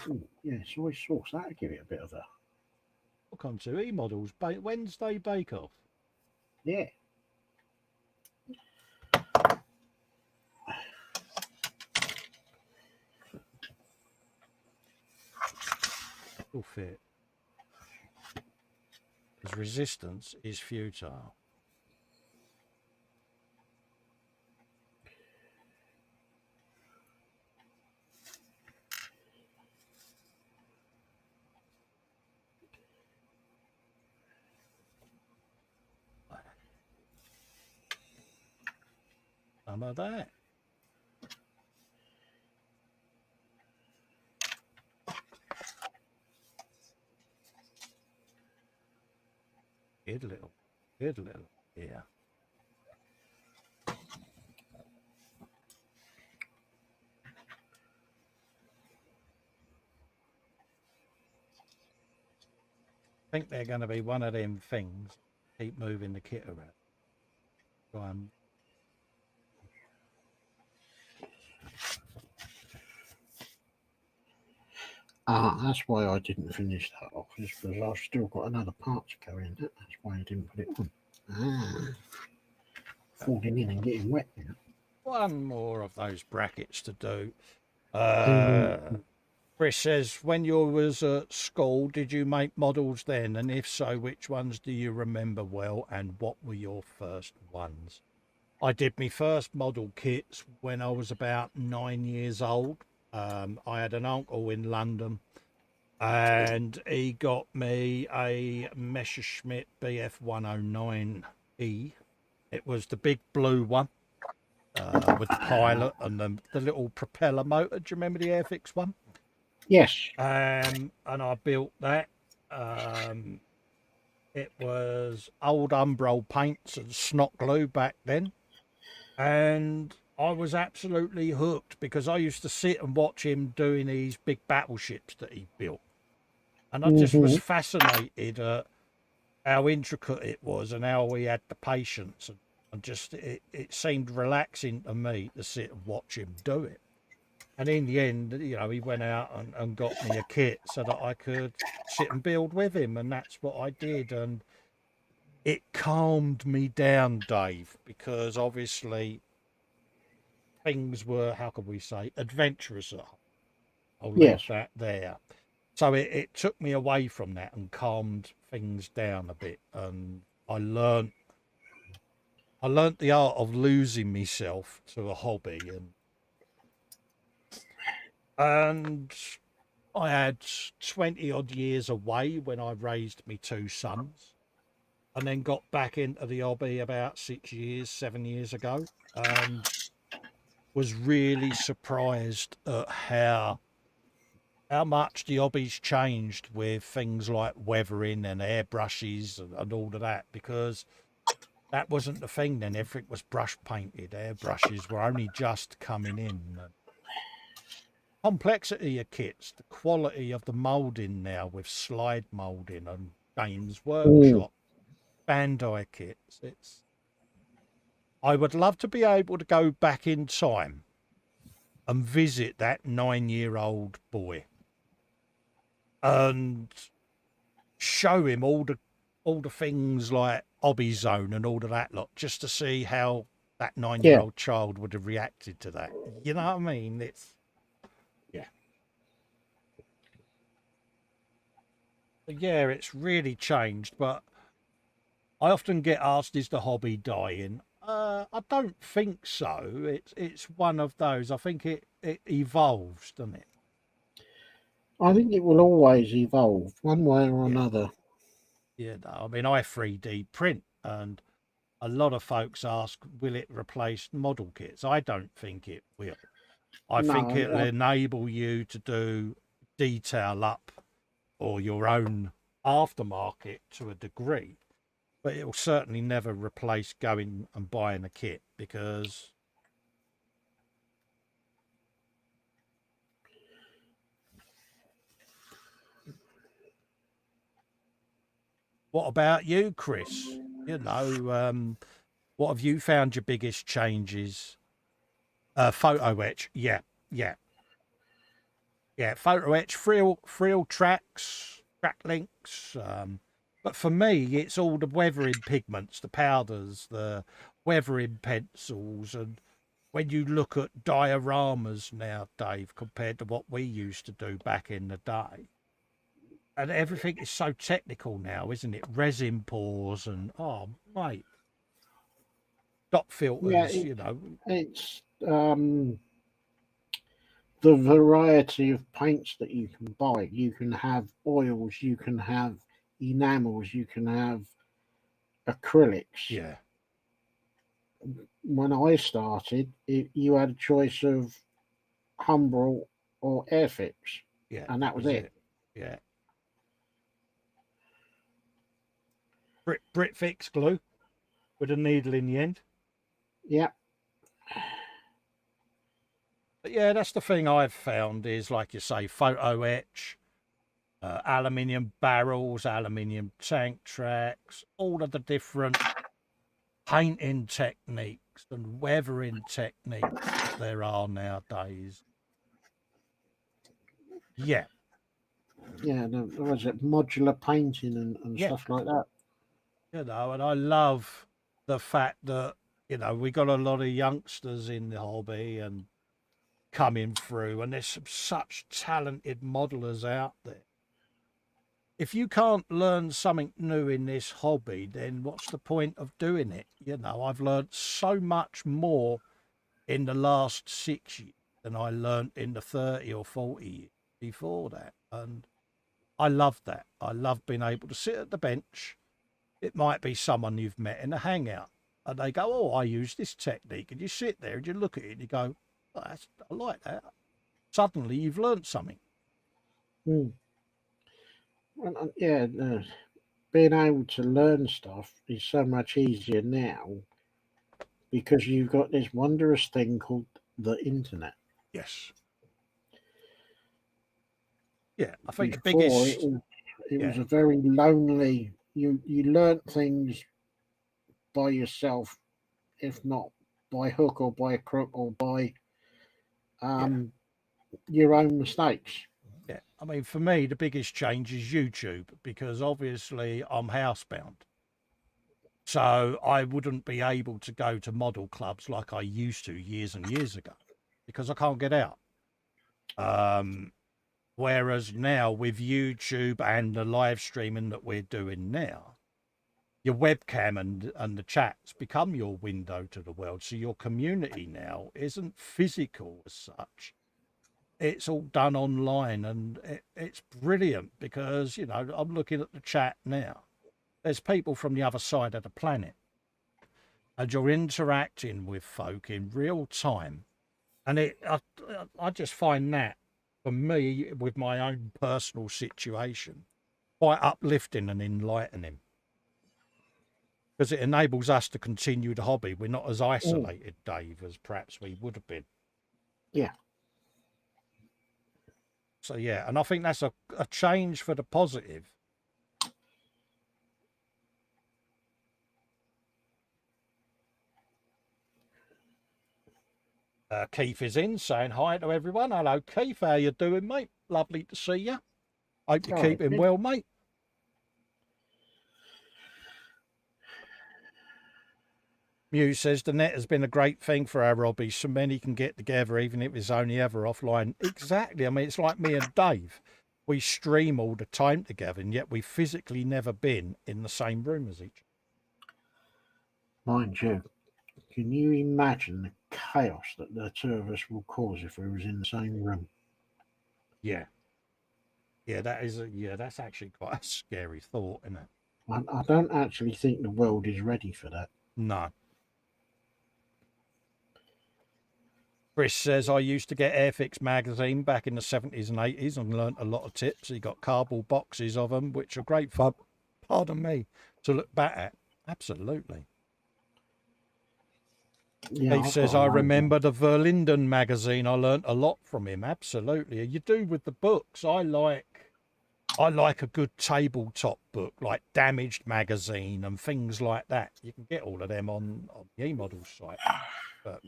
Ooh, yeah, soy sauce. That'll give it a bit of a... Welcome to eModels Wednesday Bake Off. Yeah. Will fit. Because resistance is futile. Some of that. Good little. Yeah. I think they're going to be one of them things. Keep moving the kit around. Try and... That's why I didn't finish that off, is because I've still got another part to go in. That's why I didn't put it on. Falling in and getting wet now. One more of those brackets to do. Mm-hmm. Chris says, when you was at school, did you make models then? And if so, which ones do you remember well? And what were your first ones? I did my first model kits when I was about 9 years old. I had an uncle in London and he got me a Messerschmitt BF 109E. It was the big blue one with the pilot and the little propeller motor. Do you remember the Airfix one? Yes. And I built that. It was old Umbro paints and snot glue back then. And I was absolutely hooked because I used to sit and watch him doing these big battleships that he built. And I just was fascinated at how intricate it was and how he had the patience. And just, it seemed relaxing to me to sit and watch him do it. And in the end, you know, he went out and got me a kit so that I could sit and build with him. And that's what I did. And it calmed me down, Dave, because obviously things were, how could we say, adventurous at home. I'll leave that there. So it took me away from that and calmed things down a bit. And I learnt the art of losing myself to a hobby. And I had 20 odd years away when I raised me two sons, and then got back into the hobby about 7 years ago, and was really surprised at how much the hobby's changed with things like weathering and airbrushes and all of that, because that wasn't the thing then. Everything was brush painted. Airbrushes were only just coming in. Complexity of kits, the quality of the moulding now with slide moulding and Games Workshop, Bandai kits. I would love to be able to go back in time and visit that 9-year-old boy and show him all the things like Hobby Zone and all of that lot, just to see how that 9-year-old child would have reacted to that. You know what I mean? It's really changed, but I often get asked, is the hobby dying? I don't think so. It's one of those. I think it evolves, doesn't it? I think it will always evolve one way or another. Yeah, I mean, I 3D print, and a lot of folks ask, will it replace model kits? I don't think it will. I think it'll enable you to do detail up or your own aftermarket to a degree, but it will certainly never replace going and buying a kit, because what about you, Chris? What have you found your biggest changes? Photo etch, yeah, yeah, yeah. Photo etch, frill tracks, track links. But for me, it's all the weathering pigments, the powders, the weathering pencils, and when you look at dioramas now, Dave, compared to what we used to do back in the day, and everything is so technical now, isn't it? Resin pours and oh, mate, dot Yeah, filters, it's the variety of paints that you can buy. You can have oils, you can have enamels, you can have acrylics. Yeah, When I started, you had a choice of Humbrol or Airfix, yeah, and that that was was it. it. Yeah, Brit fix glue with a needle in the end. Yeah, But yeah, that's the thing I've found is, like you say, photo etch, aluminium barrels, aluminium tank tracks, all of the different painting techniques and weathering techniques that there are nowadays. Yeah, yeah. Was it modular painting and yeah, stuff like that? and I love the fact that, we got a lot of youngsters in the hobby and coming through, and there's such talented modelers out there. If you can't learn something new in this hobby, then what's the point of doing it? I've learned so much more in the last 6 years than I learned in the 30 or 40 years before that. And I love that. I love being able to sit at the bench. It might be someone you've met in a hangout, and they go, "Oh, I use this technique." And you sit there and you look at it and you go, "Oh, I like that." Suddenly you've learned something. Hmm. Yeah, being able to learn stuff is so much easier now because you've got this wondrous thing called the internet. Yes. Yeah. I think the Before biggest, it was yeah, a very lonely. You learnt things by yourself, if not by hook or by crook or by yeah. um, your own mistakes. Yeah, I mean, for me, the biggest change is YouTube, because obviously I'm housebound. So I wouldn't be able to go to model clubs like I used to years and years ago because I can't get out. Um, Whereas now with YouTube and the live streaming that we're doing now, your webcam and the chats become your window to the world. So your community now isn't physical as such. It's all done online, and it's brilliant because, I'm looking at the chat now. There's people from the other side of the planet, and you're interacting with folk in real time. And I just find that, for me, with my own personal situation, quite uplifting and enlightening, because it enables us to continue the hobby. We're not as Mm, isolated, Dave, as perhaps we would have been. yeah, So yeah, and I think that's a change for the positive. Keith is in, saying hi to everyone. Hello, Keith. How you doing, mate? Lovely to see you. Hope you're all right. keeping well, mate. Muse says the net has been a great thing for our hobby. So many can get together, even if it's only ever offline. Exactly. I mean, it's like me and Dave. We stream all the time together, and yet we've physically never been in the same room as each Mind you, can you imagine the chaos that the two of us will cause if we was in the same room? other. Yeah, that's actually quite a scary thought, isn't it? I don't actually think the world is ready for that. No. Chris says, I used to get Airfix magazine back in the 70s and 80s and learnt a lot of tips. He got cardboard boxes of them, which are great fun, pardon me, to look back at. Absolutely. Yeah, Dave I've says, got a I load of them. remember the Verlinden magazine. I learnt a lot from him. Absolutely. You do with the books. I like a good tabletop book, like Damaged magazine and things like that. You can get all of them on the eModels site. But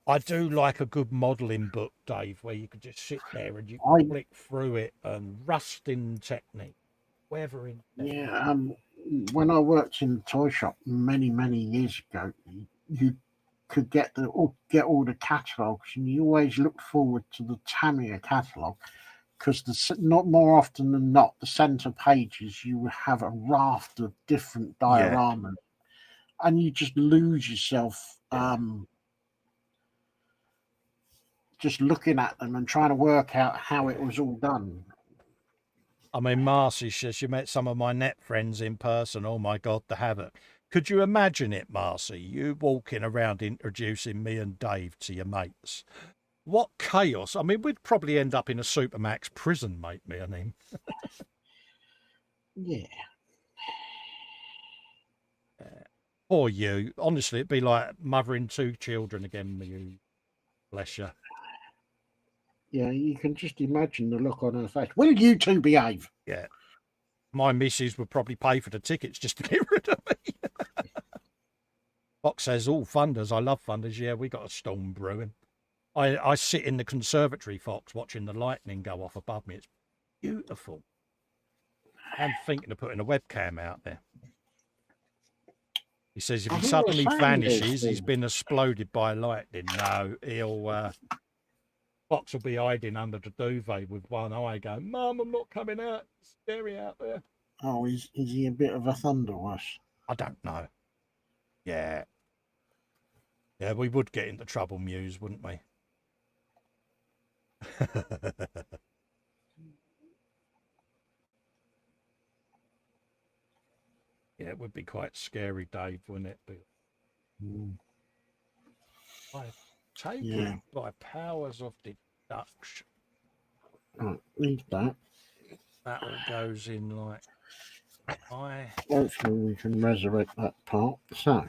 I do like a good modelling book, Dave, where you could just sit there and you I flick through it and rusting technique, weathering technique. Yeah, when I worked in the toy shop many years ago, you could get all the catalogues, and you always looked forward to the Tamiya catalogue because not more often than not, the centre pages you would have a raft of different Yeah, dioramas, and you just lose yourself yeah. just looking at them and trying to work out how it was all done. I mean, Marcy says she met some of my net friends in person. Oh my God, the havoc. Could you imagine it, Marcy? You walking around introducing me and Dave to your mates. What chaos. I mean, we'd probably end up in a Supermax prison, mate, me and him. Yeah. Poor you. Honestly, it'd be like mothering two children again with you. Bless you. Yeah, you can just imagine the look on her face. Will you two behave? Yeah. My missus would probably pay for the tickets just to get rid of me. Fox says, all funders. I love funders. Yeah, we got a storm brewing. I sit in the conservatory, Fox, watching the lightning go off above me. It's beautiful. I'm thinking of putting a webcam out there. He says if I he think you're suddenly saying vanishes, this he's been exploded by lightning. No, he'll Fox will be hiding under the duvet with one eye going, Mum, I'm not coming out. It's scary out there. Oh, is he a bit of a thunderwuss? I don't know. Yeah. Yeah, we would get into trouble, Muse, wouldn't we? Yeah, it would be quite scary, Dave, wouldn't it? By taken by powers of deduction. Leave that. That all goes in like Hopefully we can resurrect that part. So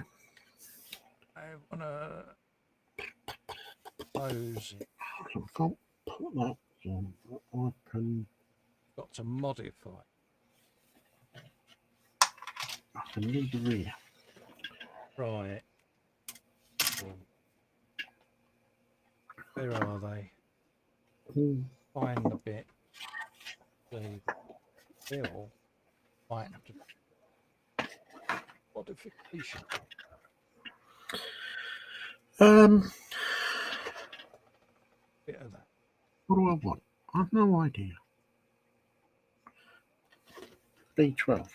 I wanna close it. I can't put that on. I can Got to modify. leave the rear. Right. Where are they? Find the bit. The bill might have to modification. Bit of that. What do I want? I've no idea. B12.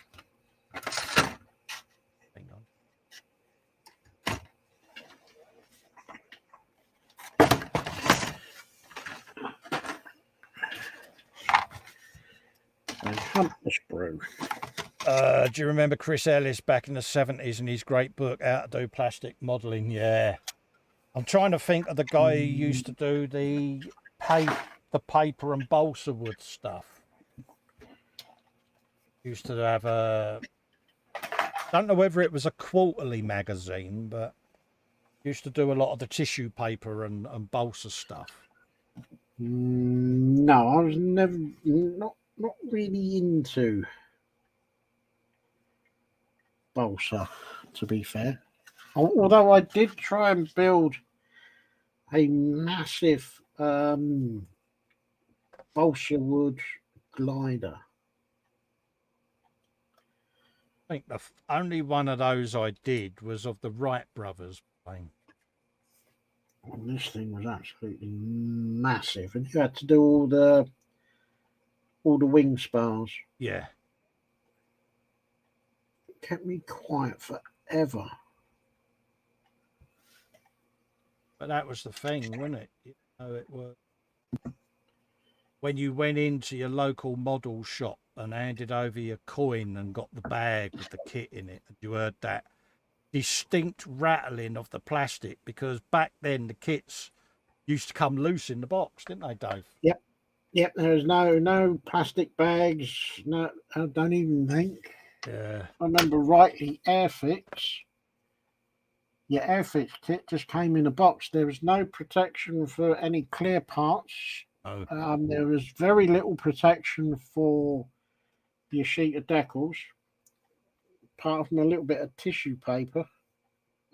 Hang on. Hunt the sprue. Do you remember Chris Ellis back in the 70s and his great book, How to Do Plastic Modelling? Yeah. I'm trying to think of the guy who used to do the paper and balsa wood stuff. Used to have a... don't know whether it was a quarterly magazine, but used to do a lot of the tissue paper and balsa stuff. No, I was never... Not really into balsa, to be fair. Although I did try and build a massive balsa wood glider. I think the only one of those I did was of the Wright brothers plane. And this thing was absolutely massive, and you had to do all the wing spars. Yeah. It kept me quiet forever. But that was the thing, wasn't it? You know, it was when you went into your local model shop and handed over your coin and got the bag with the kit in it, and you heard that distinct rattling of the plastic, because back then the kits used to come loose in the box, didn't they, Dave? Yep, there's no plastic bags. No, I don't even think. Yeah. If I remember rightly, Airfix. Yeah, Airfix kit just came in a box. There was no protection for any clear parts. Oh, There was very little protection for your sheet of decals, apart from a little bit of tissue paper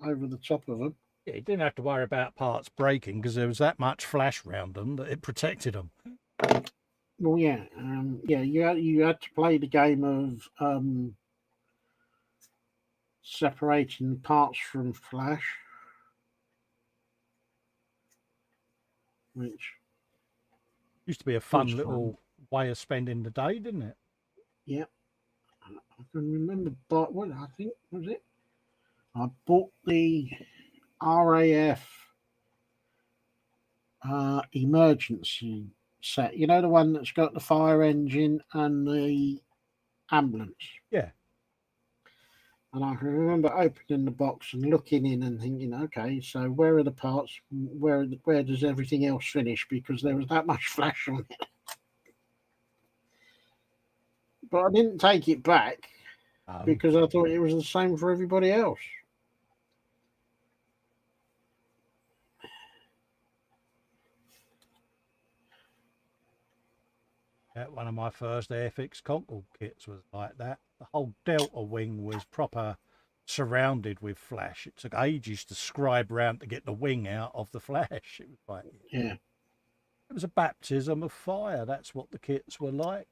over the top of them. yeah, you didn't have to worry about parts breaking because there was that much flash around them that it protected them. Well, yeah, you had to play the game of separating parts from flash, which Used to be a was fun fun. little way of spending the day, didn't it? Yeah, I can remember. But what I think was it? I bought the RAF emergency set. You know, the one that's got the fire engine and the ambulance. Yeah. And I can remember opening the box and looking in and thinking, okay, so where are the parts? Where does everything else finish? Because there was that much flash on it. But I didn't take it back because I thought it was the same for everybody else. Yeah, one of my first Airfix Concord kits was like that. The whole delta wing was proper surrounded with flash. It took ages to scribe round to get the wing out of the flash. It was like, Yeah. it was a baptism of fire. That's what the kits were like.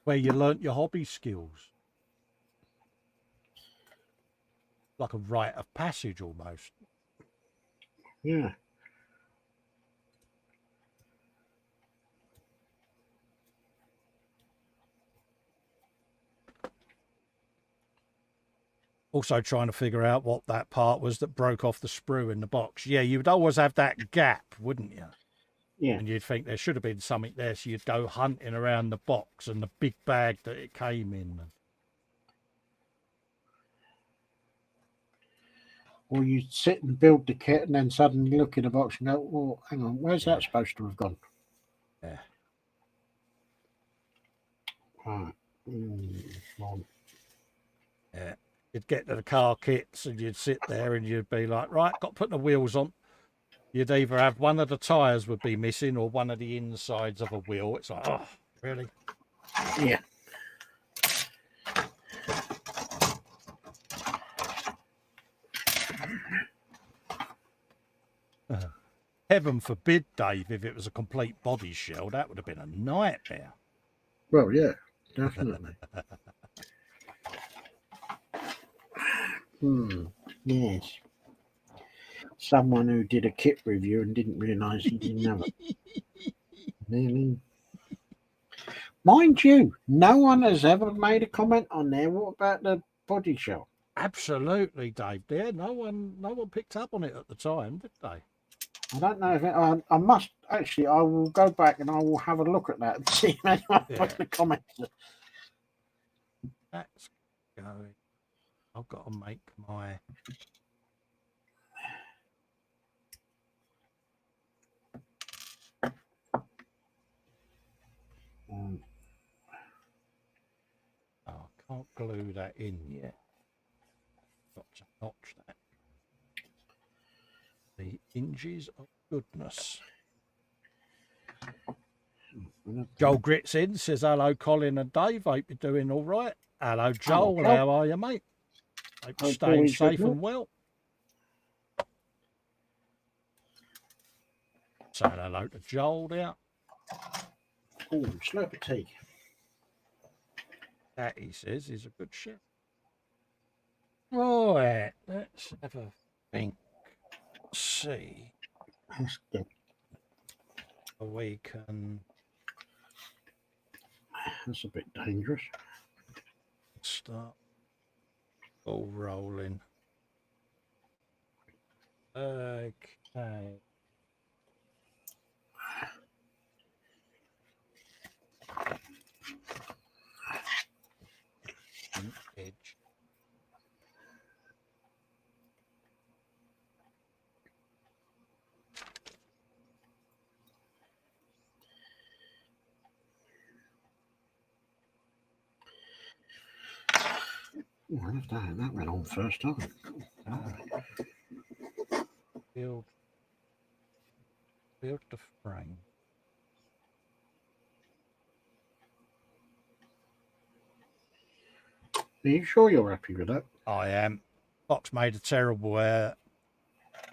Where you learnt your hobby skills. Like a rite of passage almost. Yeah. Also trying to figure out what that part was that broke off the sprue in the box. Yeah, you'd always have that gap, wouldn't you? Yeah. And you'd think there should have been something there, so you'd go hunting around the box and the big bag that it came in. Or you sit and build the kit and then suddenly look in the box and go, well, hang on, where's that supposed to have gone? Yeah. Right. Yeah. You'd get to the car kits and you'd sit there and you'd be like, right, got to put the wheels on. You'd either have one of the tyres would be missing or one of the insides of a wheel. It's like, oh, really? Yeah. Heaven forbid, Dave, if it was a complete body shell, that would have been a nightmare. Well, yeah, definitely. Yes. Someone who did a kit review and didn't realise he didn't have it. Really? Mind you, no one has ever made a comment on there. What about the body shell? Absolutely, Dave. Yeah, no one picked up on it at the time, did they? I don't know if it, I must actually. I will go back and I will have a look at that and see if anyone put the comments. That's going. I've got to make my. Oh, I can't glue that in yet. Got to notch that. The hinges of goodness. Joel Grits in says, hello, Colin and Dave. Hope you're doing all right. Hello, Joel. Hello, how are you, mate? Hope you're staying safe and well. Say hello to Joel there. Oh, slurp of tea. That, he says, is a good chef. Right, let's have a think. See. That's good. We can. That's a bit dangerous. Start all rolling. Okay. Edge. Oh, that went on first time. Build the frame. Are you sure you're happy with that? I am. Fox made a terrible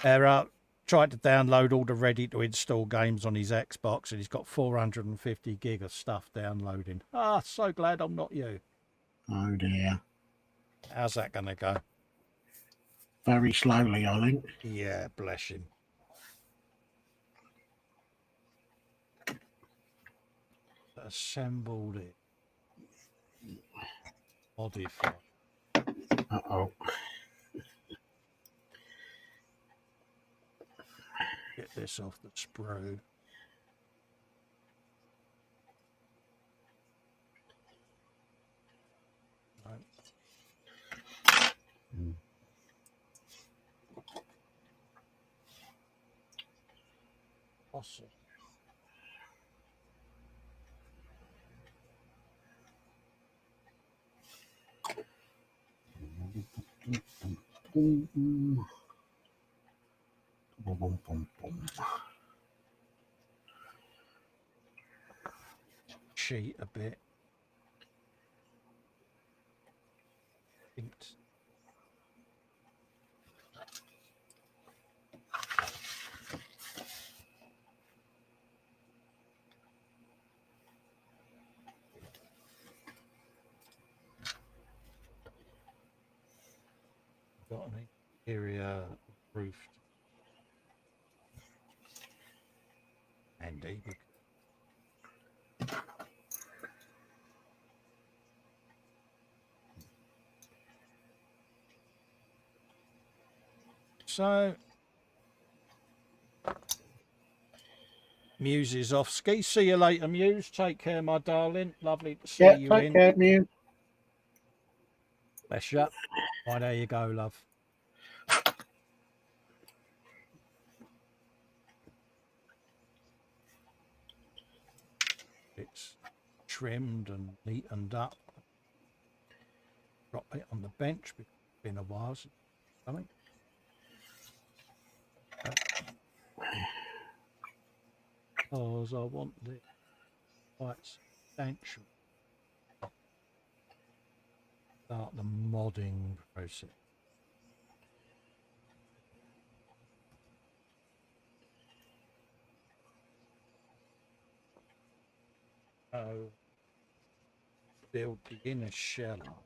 error. Tried to download all the ready to install games on his Xbox, and he's got 450 gig of stuff downloading. Ah, so glad I'm not you. Oh dear. How's that going to go? Very slowly, I think. Yeah, bless him. Assembled it. Modify. Uh-oh. Get this off the sprue. Right. Awesome. Boom, boom. Boom, boom, boom, boom. Cheat a bit. Inked. Got an interior roofed. Handy. So, Muse is off ski. See you later, Muse. Take care, my darling. Lovely to see you take in. care, Mew. Bless you. Right, there you go, love. It's trimmed and neatened up. Drop it on the bench because it's been a while since something. Because I want this quite substantial. Start the modding process. So, build the inner shell up.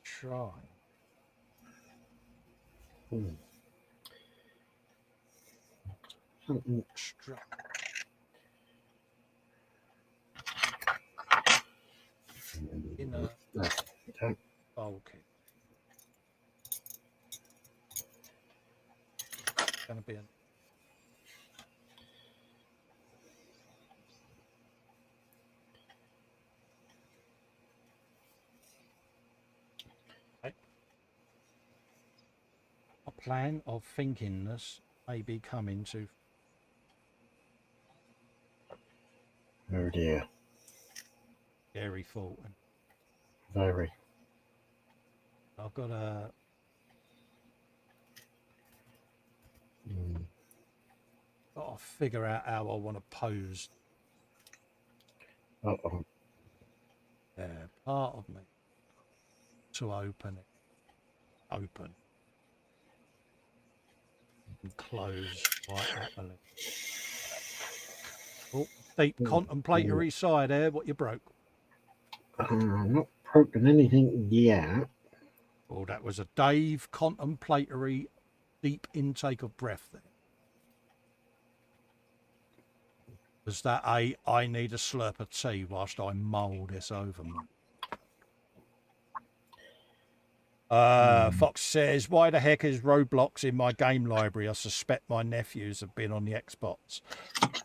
Try. Struck. Inner bulkhead. Going to be a plan of thinkingness may be coming to. Oh dear. Scary thought. Very. I've got a. Got to figure out how I want to pose. Uh-oh. Part of me to open it. Open. And close quite happily. Oh, deep contemplatory side there. What you broke? I'm not broken anything yet. Oh, that was a Dave contemplatory deep intake of breath there. Was that I need a slurp of tea whilst I mull this over? Fox says, why the heck is Roblox in my game library? I suspect my nephews have been on the Xbox.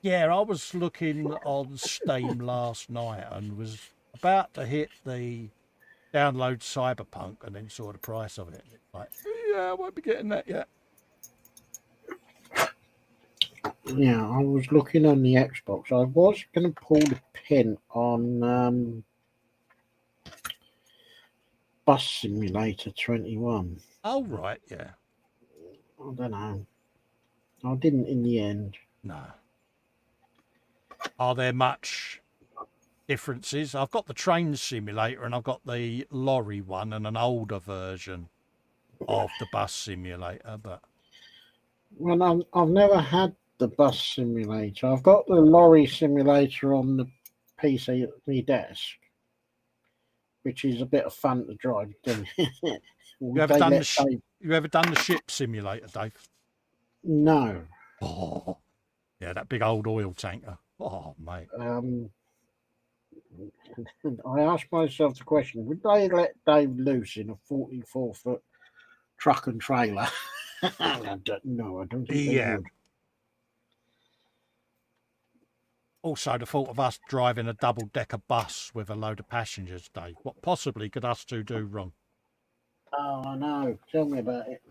Yeah, I was looking on Steam last night and was about to hit the download Cyberpunk and then saw the price of it. Like, yeah, I won't be getting that yet. Yeah, I was looking on the Xbox. I was going to pull the pin on Bus Simulator 21. Oh, right, yeah. I don't know. I didn't in the end. No. Are there much differences? I've got the train simulator and I've got the lorry one and an older version of the bus simulator, but Well, I've never had the Bus Simulator. I've got the lorry simulator on the PC at my desk, which is a bit of fun to drive. you ever They done let Dave. you ever done the ship simulator, Dave? No. Oh, yeah, that big old oil tanker. Oh, mate. I asked myself the question: would they let Dave loose in a 44-foot truck and trailer? No, I don't think they Yeah. would. Also, the thought of us driving a double-decker bus with a load of passengers, Dave. What possibly could us two do wrong? Oh, I know. Tell me about it.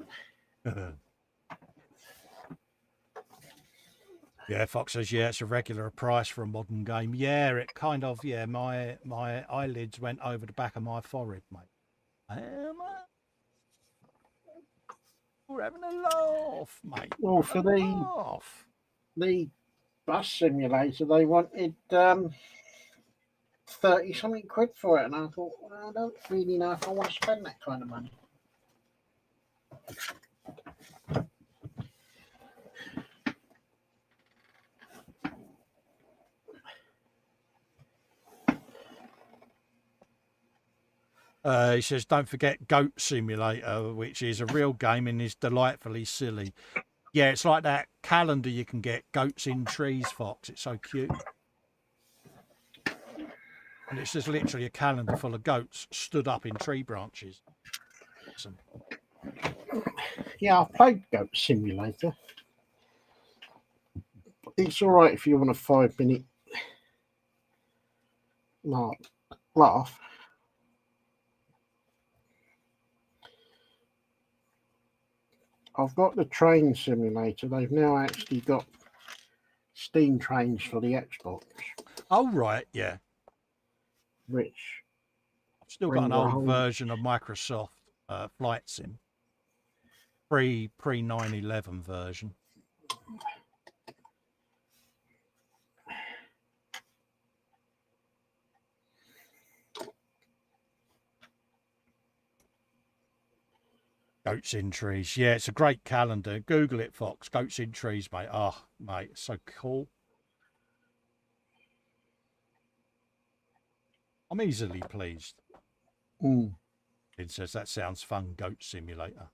Yeah, Fox says, yeah, it's a regular price for a modern game. Yeah, it kind of, yeah, my eyelids went over the back of my forehead, mate. We're having a laugh, mate. Well, for Laugh. the bus simulator, they wanted 30 something quid for it, and I thought, well, I don't really know if I want to spend that kind of money. He says, don't forget Goat Simulator, which is a real game and is delightfully silly. Yeah, it's like that calendar you can get, Goats in Trees, Fox. It's so cute. And it's just literally a calendar full of goats stood up in tree branches. Awesome. Yeah, I've played Goat Simulator. It's all right if you want a 5-minute laugh. I've got the train simulator. They've now actually got steam trains for the Xbox, Oh, right, yeah. which I've still got brings an a old whole. version of Microsoft Flight Sim, pre 9/11 version. Goats in Trees. Yeah, it's a great calendar. Google it, Fox. Goats in Trees, mate. Oh, mate, it's so cool. I'm easily pleased. Mm. It says that sounds fun, Goat Simulator.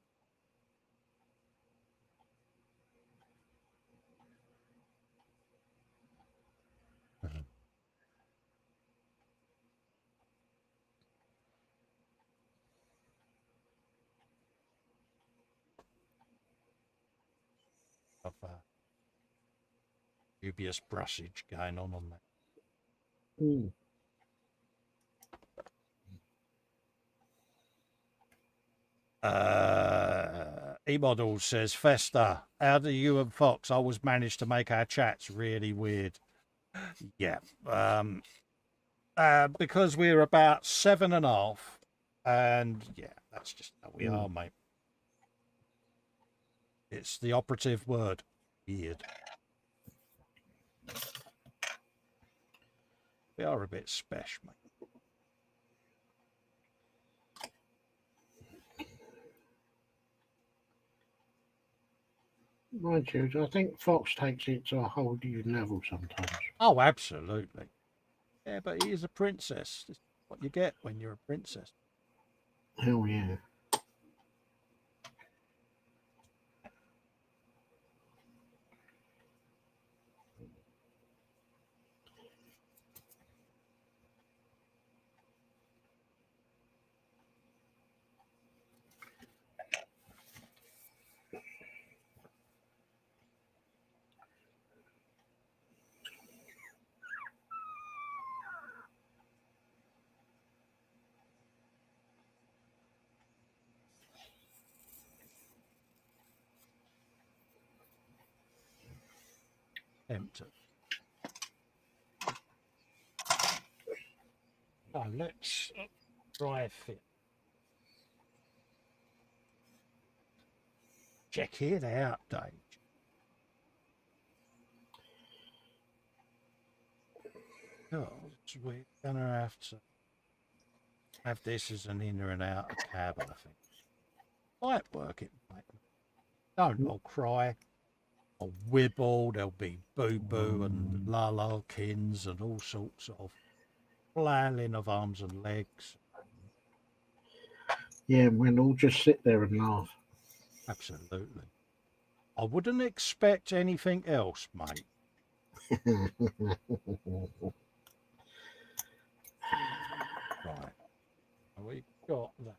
Of dubious brushage going on that. Mm. eModels says, Festa, how do you and Fox always manage to make our chats really weird? Yeah. Because we're about 7.5, and yeah, that's just how we are, mate. It's the operative word. Weird. We are a bit special, mate. Mind you, I think Fox takes it to a whole new level sometimes. Oh, absolutely. Yeah, but he is a princess. This is what you get when you're a princess. Hell yeah. tempted. So let's try fit. Check it out, Dave. Oh, we're gonna have to have this as an inner and outer cab, I think. Might work, it might not. Don't, I'll cry. I'll wibble, there'll be boo-boo and la-la-kins and all sorts of flailing of arms and legs. Yeah, we'll all just sit there and laugh. Absolutely. I wouldn't expect anything else, mate. Right. We got that.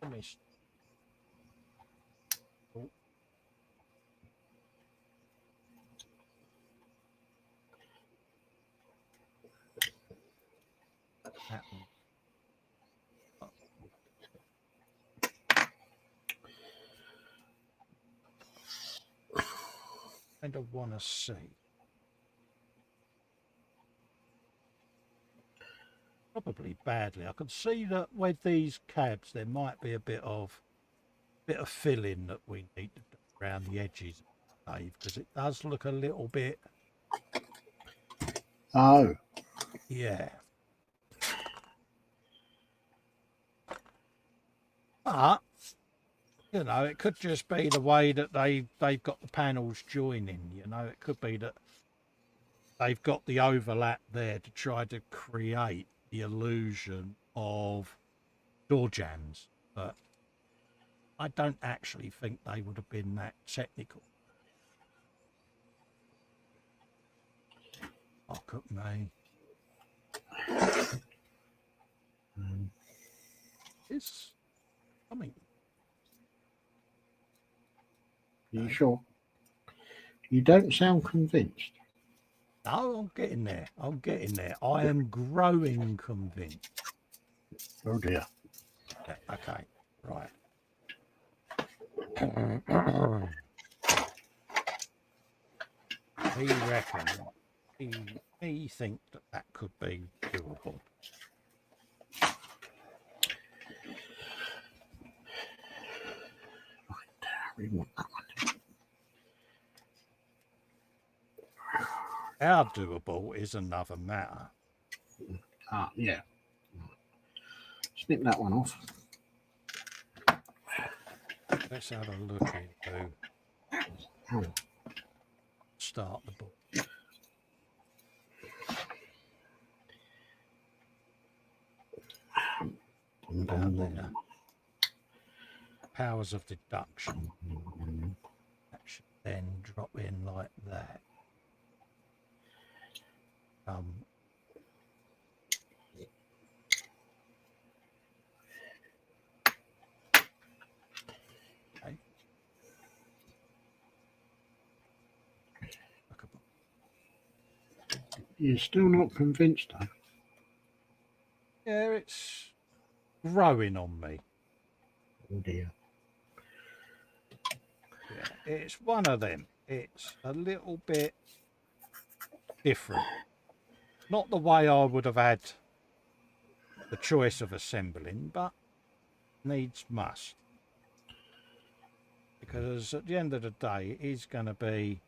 Finished. Oh. That one. And I want to see. Probably badly. I can see that with these cabs there might be a bit of filling that we need to do around the edges, Dave, because it does look a little bit. Oh. Yeah. But you know, it could just be the way that they've got the panels joining. You know, it could be that they've got the overlap there to try to create the illusion of door jambs, but I don't actually think they would have been that technical. Fuck at me. It's something. Are you sure? You don't sound convinced. No, I'm getting there. I'm getting there. I am growing convinced. Oh dear. Yeah, okay, right. He reckon. He think that could be doable. We want that one. How doable is another matter. Ah, yeah. Snip that one off. Let's have a look into start the book. There. Powers of deduction. That should then drop in like that. Okay. You're still not convinced, though. Yeah, it's growing on me. Oh dear. Yeah, it's one of them. It's a little bit different. Not the way I would have had the choice of assembling, but needs must. Because at the end of the day, it is going to be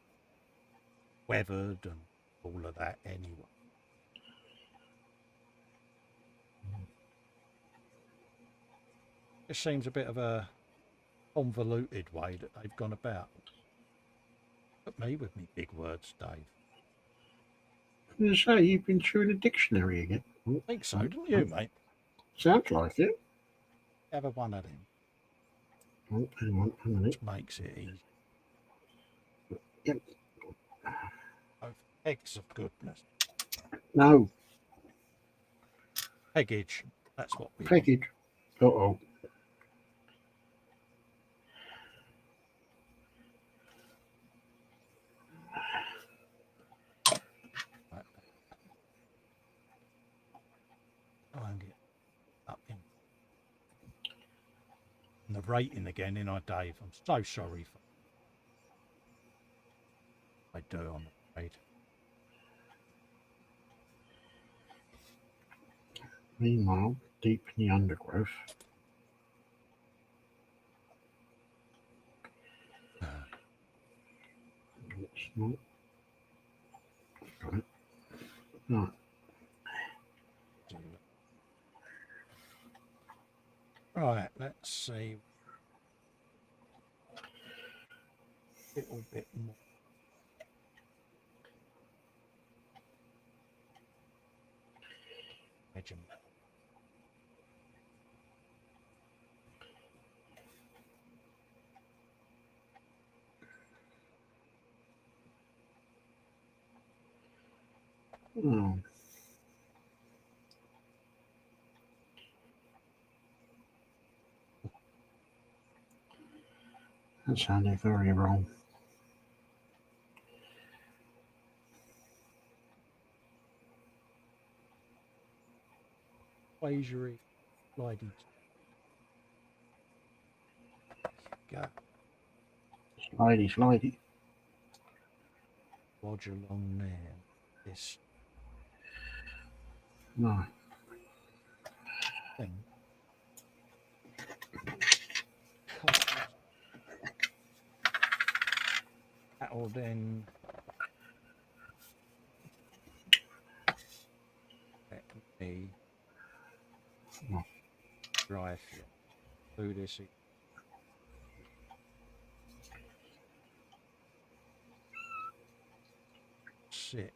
weathered and all of that anyway. It seems a bit of a convoluted way that they've gone about. Look at me with me big words, Dave. I was going to say, you've been chewing a dictionary again. I think so, didn't you, mate? Sounds like it. Have a one of them. Oh, hang on a minute. Which makes it easy. Yep. Oh, eggs of goodness. No. Peggage. That's what we Peggage. Uh-oh. want. Try and get up in. And the rating again, in our Dave. I'm so sorry for. do, I'm afraid. Meanwhile, deep in the undergrowth. It's not. Got it. Right. Right, let's see. A little bit more. Measurement. Oh. That sounded very wrong. Quasiary slidey. Go. Slidey, slidey. Lodge along there. This No. thing. That'll then let me drive here. Do this. Sit.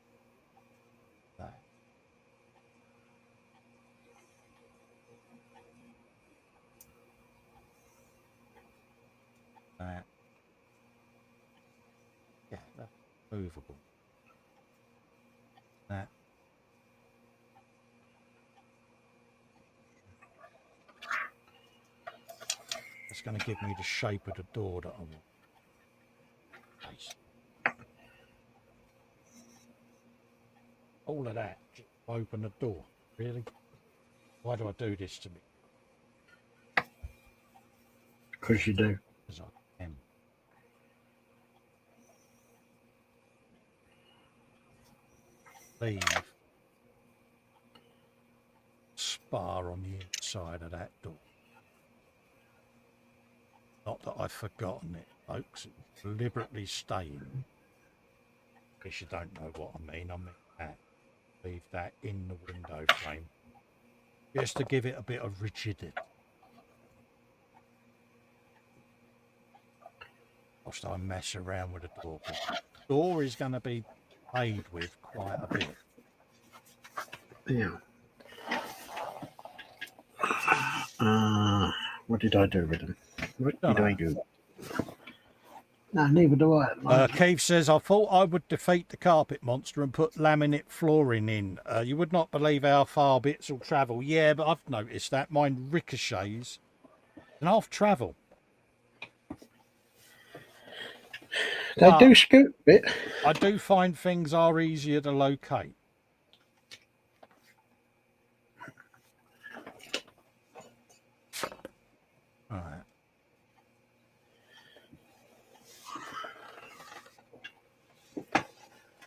That. That. Yeah, that's movable. That. That's going to give me the shape of the door that I want. Nice. All of that just to open the door. Really? Why do I do this to me? Because you do. Because I can. Leave spar on the inside of that door. Not that I've forgotten it, folks. It's deliberately staying. Guess you don't know what I mean. I mean that. Leave that in the window frame. Just to give it a bit of rigidity. Whilst I mess around with the door. The door is going to be played with quite a bit. Yeah. What did I do with them? What did I do? No, neither do I. Keith says, I thought I would defeat the carpet monster and put laminate flooring in. You would not believe how far bits will travel. Yeah, but I've noticed that. Mine ricochets and half travel. They do scoot a bit. I do find things are easier to locate. All right.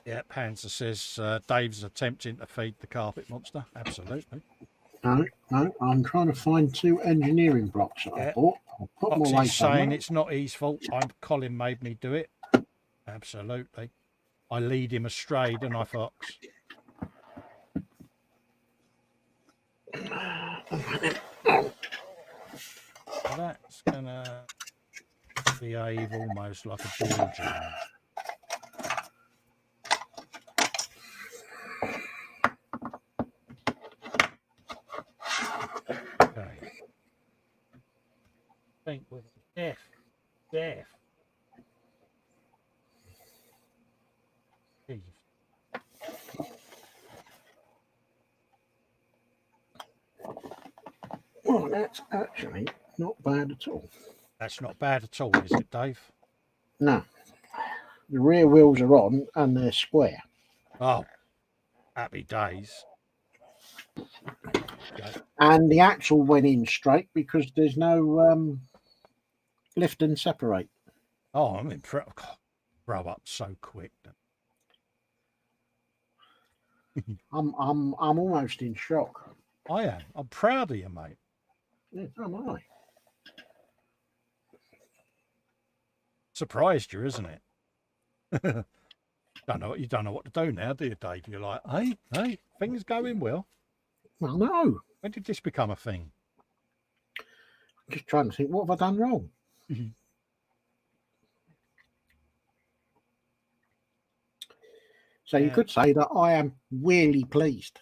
Yeah, Panzer says Dave's attempting to feed the carpet monster. Absolutely. No, I'm trying to find 2 engineering blocks that I bought. I'll put them away. Saying it's not his fault. Colin made me do it. Absolutely. I lead him astray, don't I, Fox? Well, that's gonna behave almost like a ball jam. Okay. Think with death. Jeez. Well, that's actually not bad at all. That's not bad at all, is it, Dave? No. The rear wheels are on and they're square. Oh, happy days. Okay. And the axle went in straight because there's no lift and separate. Oh, I mean, grow up so quick. I'm almost in shock. I am. I'm proud of you, mate. Yeah, so am I. Surprised you, isn't it? You don't know what to do now, do you, Dave? You're like, hey, things going well. Well, no. When did this become a thing? Just trying to think, what have I done wrong? So you Yeah. could say that I am really pleased.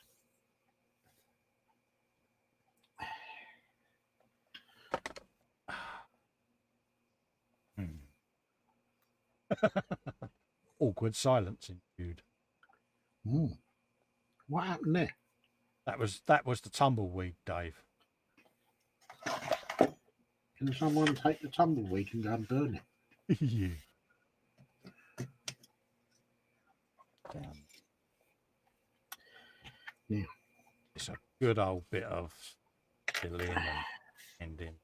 Awkward silence ensued. What happened there? That was the tumbleweed, Dave. Can someone take the tumbleweed and go and burn it? Yeah. Damn. Yeah. It's a good old bit of filling and ending.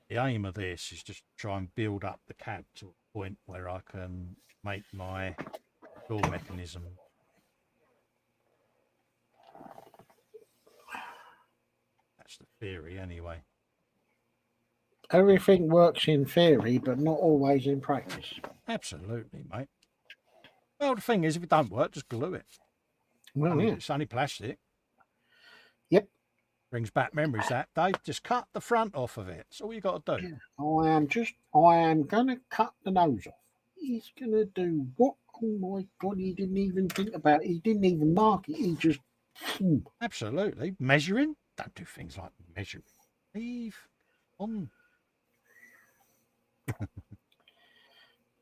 The aim of this is just to try and build up the cab to a point where I can make my door mechanism. That's the theory, anyway. Everything works in theory, but not always in practice. Absolutely, mate. Well, the thing is, if it don't work, just glue it. Well, yeah. It's only plastic. Yep. Brings back memories, that, Dave. Just cut the front off of it. That's all you got to do. Yeah. I am going to cut the nose off. He's going to do what? Oh, my God, he didn't even think about it. He didn't even mark it. He just... Absolutely. Measuring? Don't do things like measuring. Leave on.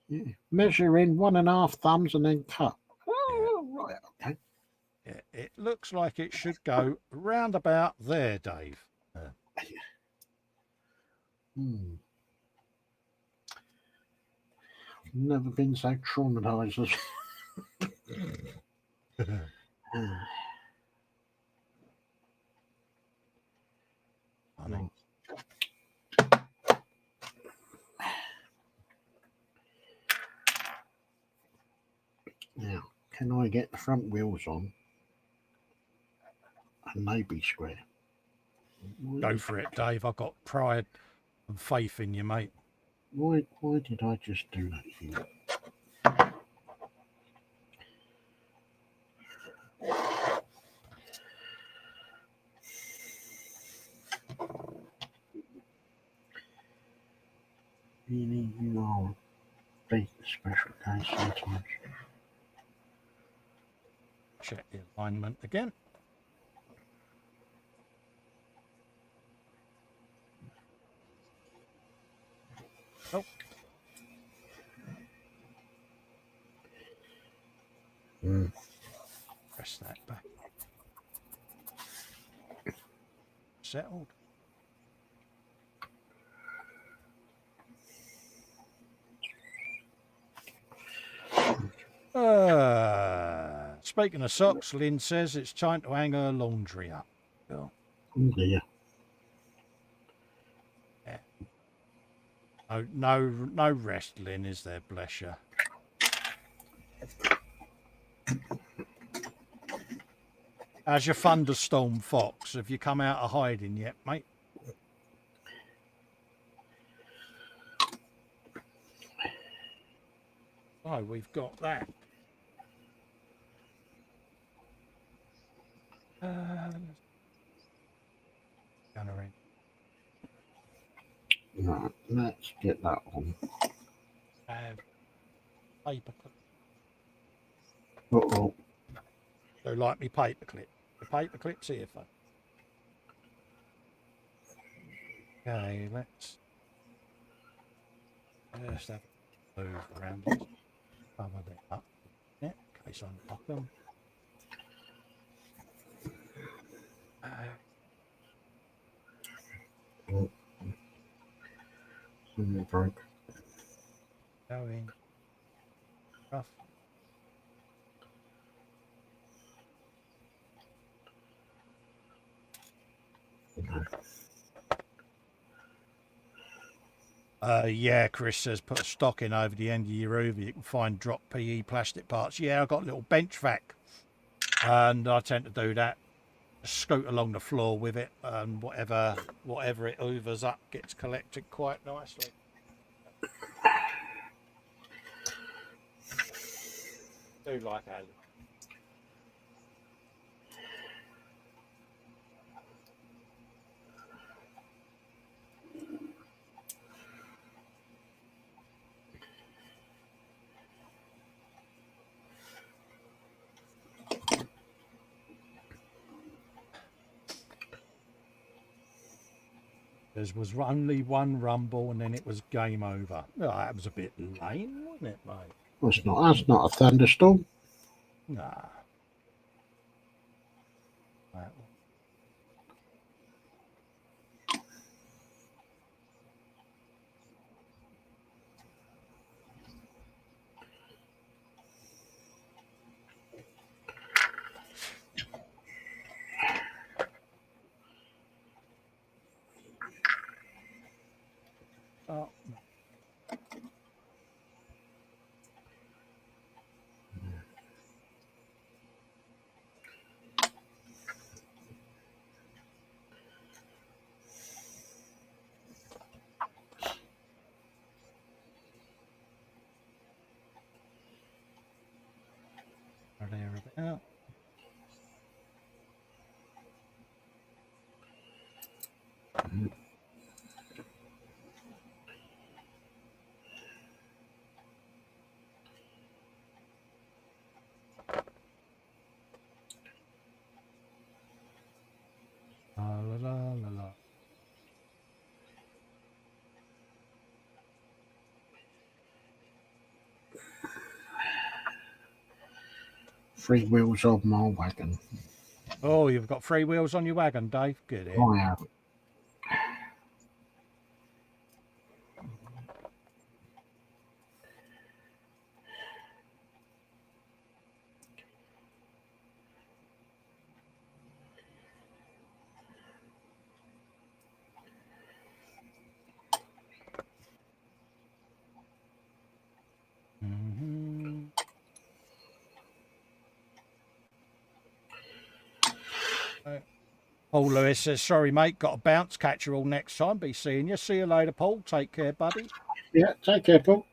Yeah. Measure in 1.5 thumbs and then cut. Oh, yeah. Right, okay. Yeah, it looks like it should go round about there, Dave. Never been so traumatized as... Honey. Now, can I get the front wheels on and they be square? Go for it, Dave. I've got pride and faith in you, mate. Why did I just do that here? Really, you are a big special case sometimes. Check the alignment again. Oh. Press that back. Settled. Speaking of socks, Lynn says it's time to hang her laundry up. Girl. Oh dear. Yeah. No rest, Lynn, is there? Bless you. How's your thunderstorm, Fox? Have you come out of hiding yet, mate? Oh, we've got that. Gunnery. Right, let's get that on. Paper clip. Uh-oh. So like me paper clip. The paper clip's here, folks. Okay, let's just have a move around. Cover that up. Yeah, in case I knock them. Something broke. Going rough. Yeah, Chris says put a stock in over the end of your Hoover. You can find drop PE plastic parts. Yeah, I've got a little bench vac, and I tend to do that. Scoot along the floor with it, and whatever it hoovers up gets collected quite nicely. Do like that. There was only one rumble, and then it was game over. Oh, that was a bit lame, wasn't it, mate? Well, it's not. That's not a thunderstorm. Nah. That oh, there a bit out. La la la la la. 3 wheels of my wagon. Oh, you've got 3 wheels on your wagon, Dave. Good. I have. Mm-hmm. Paul Lewis says, sorry, mate, got a bounce. Catch you all next time. Be seeing you. See you later, Paul. Take care, buddy. Yeah, take care, Paul.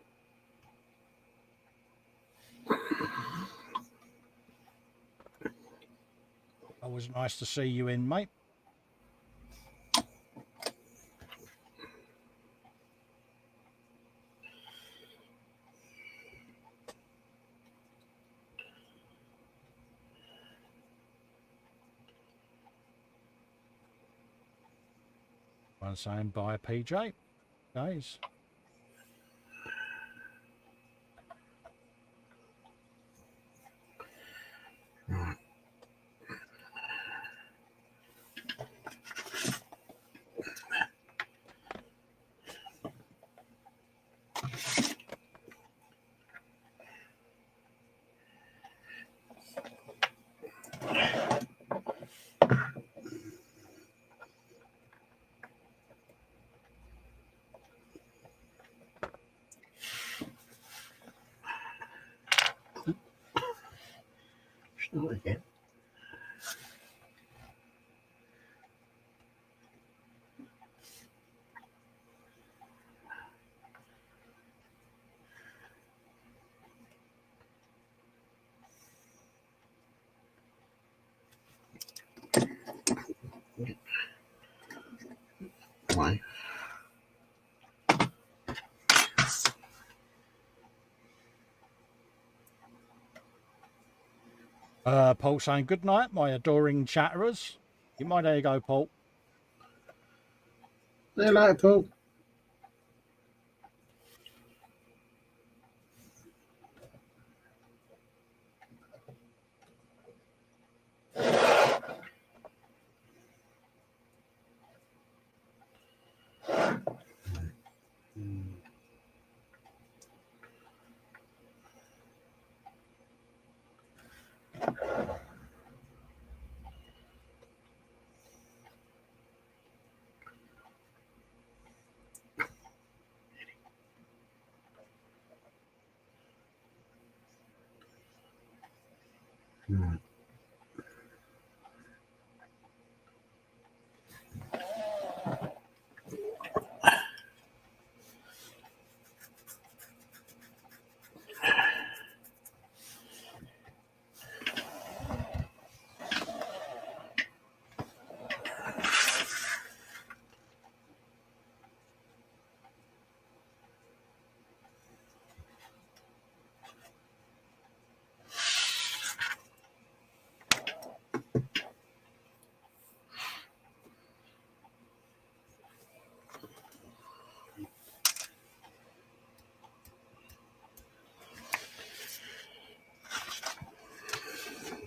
Always nice to see you in, mate. I'm saying bye, PJ. Guys. Right. Start again. Right. Paul saying good night, my adoring chatterers. You might there you go, Paul. See you later, Paul. Hmm.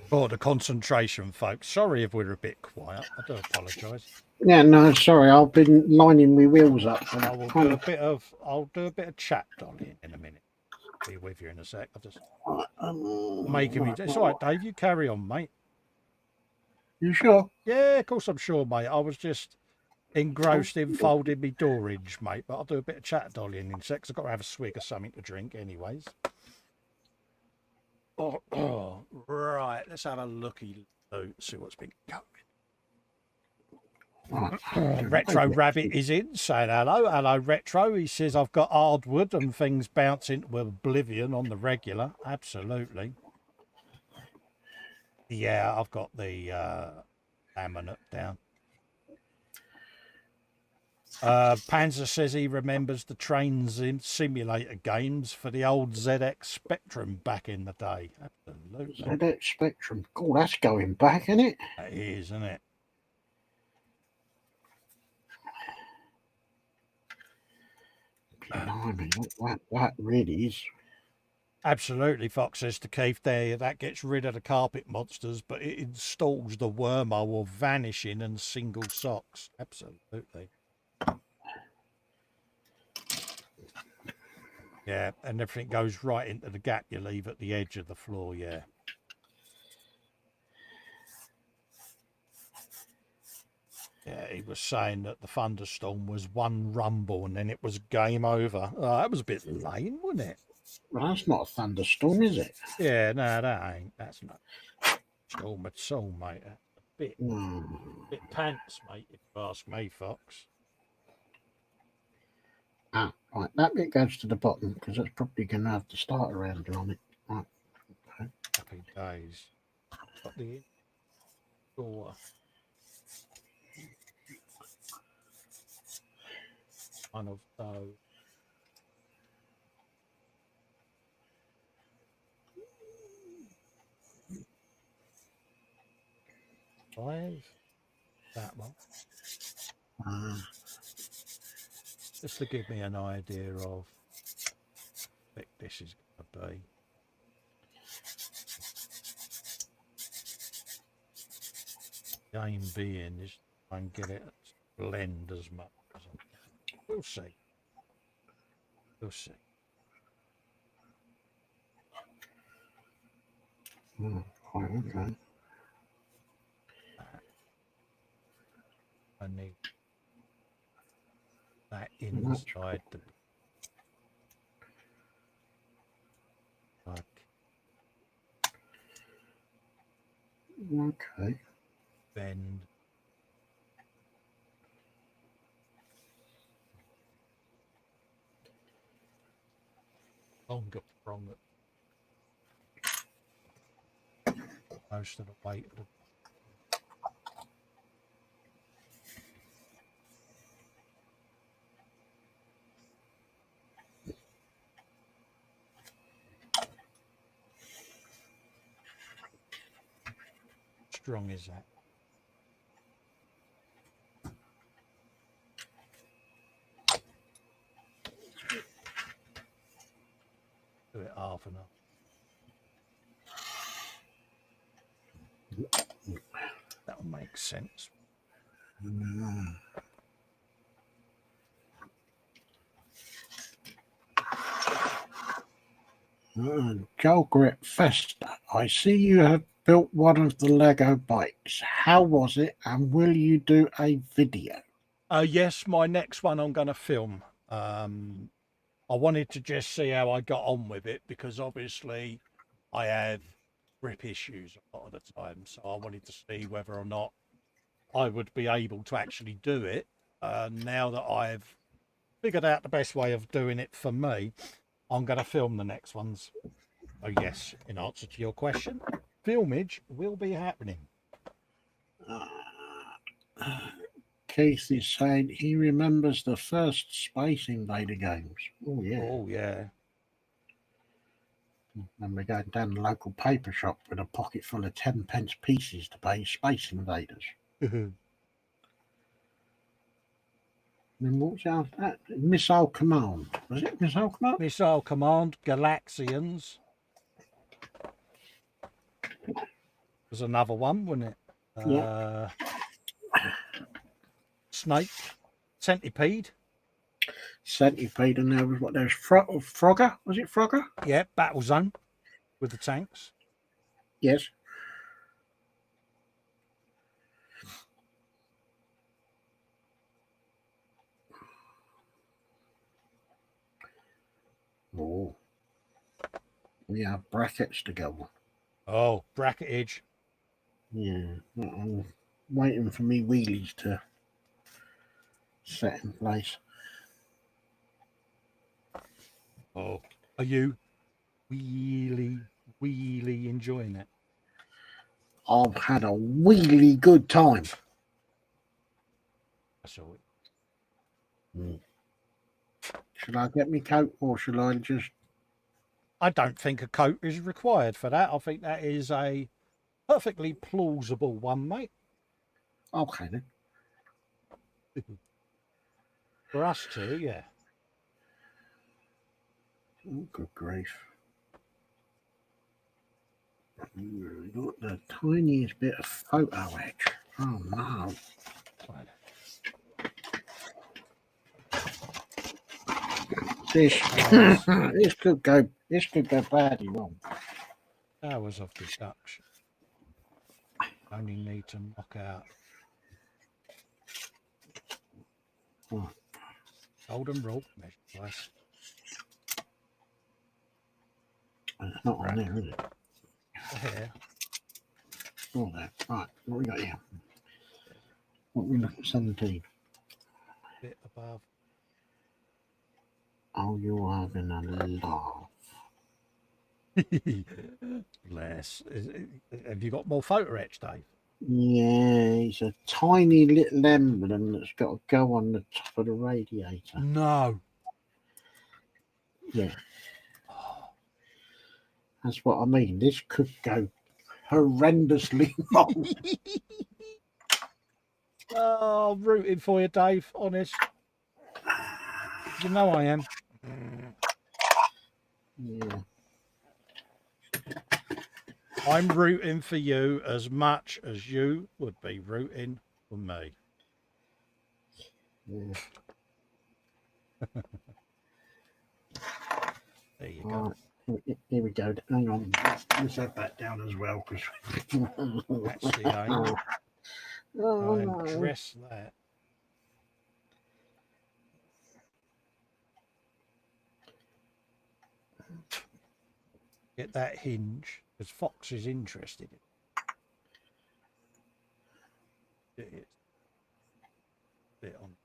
Oh, the concentration, folks. Sorry if we're a bit quiet. I do apologise. Yeah, no, sorry, I've been lining my wheels up. And I will kind do a of, bit of. I'll do a bit of chat, Dolly, in a minute. Be with you in a sec. I'll just making me. It's all right, Dave. You carry on, mate. You sure? Yeah, of course I'm sure, mate. I was just engrossed in folding me storage, mate. But I'll do a bit of chat, Dolly, in a sec. 'Cause I've got to have a swig of something to drink, anyways. Oh, right. Let's have a looky look, see what's been going. Retro Rabbit is in, saying hello. Hello, Retro. He says, I've got hardwood and things bouncing to oblivion on the regular. Absolutely. Yeah, I've got the laminate down. Panzer says he remembers the trains in simulator games for the old ZX Spectrum back in the day. Absolutely. ZX Spectrum. Oh, that's going back, isn't it? That is, isn't it? Blimey, that really is. Absolutely, Fox says to Keith there, that gets rid of the carpet monsters, but it installs the wormhole of vanishing and single socks. Absolutely. Yeah, and everything goes right into the gap you leave at the edge of the floor, yeah. Yeah, he was saying that the thunderstorm was one rumble and then it was game over. Oh, that was a bit lame, wasn't it? Well, that's not a thunderstorm, is it? Yeah, no, that ain't. That's not storm at all, mate. That's a bit, bit pants, mate, if you ask me, Fox. Ah, right. That bit goes to the bottom because that's probably going to have the starter handle on it. Right. Okay. Happy days. Got the door. One of those. Five. That one. Just to give me an idea of how thick this is going to be. The aim being is to try and get it to blend as much as I can. We'll see. We'll see. Right, okay. I need that inside the plug. Okay. Bend. Longer prong it. Most of the weight of the strong is that? Do it half and half. That will make sense. Joel Grit Festa, I see you have built one of the Lego bikes. How was it, and will you do a video? Yes, my next one I'm going to film. I wanted to just see how I got on with it because obviously I have grip issues a lot of the time. So I wanted to see whether or not I would be able to actually do it. Now that I've figured out the best way of doing it for me, I'm going to film the next ones. Oh yes, in answer to your question, filmage will be happening. Keith is saying he remembers the first Space Invader games. Oh, yeah. Oh yeah. And we're going down the local paper shop with a pocket full of 10-pence pieces to pay Space Invaders. And then what was after that? Missile Command. Was it Missile Command? Missile Command, Galaxians was another one, wasn't it? Yeah. Snake, Centipede. Centipede, and there was what? There's Frogger. Was it Frogger? Yeah, Battlezone with the tanks. Yes. Oh. We have brackets to go. Oh, bracketage. Yeah. I'm waiting for me wheelies to set in place. Oh, are you really enjoying it? I've had a really good time. I saw it. Should I get me coat or should I just... I don't think a coat is required for that. I think that is a perfectly plausible one, mate. Okay then. For us two, yeah. Oh, good grief. Not the tiniest bit of photo etch. Oh no. This this could go badly wrong. Hours of deduction. Only need to knock out golden rule, measure twice. It's not on there, is it? Here. Oh, there. Right, what we got here? What we look at 17? Bit above. Oh, you're having a laugh. Bless. Have you got more photo etch, Dave? Yeah, it's a tiny little emblem that's got to go on the top of the radiator. No. Yeah. That's what I mean. This could go horrendously wrong. Oh, I'm rooting for you, Dave. Honest. You know I am. Yeah. I'm rooting for you as much as you would be rooting for me. Yeah. There you go. Right. Here we go. Hang on. Let's have that down as well. Cause... That's the aim. Oh, Dress that. Get that hinge, because Fox is interested in it. Bit on.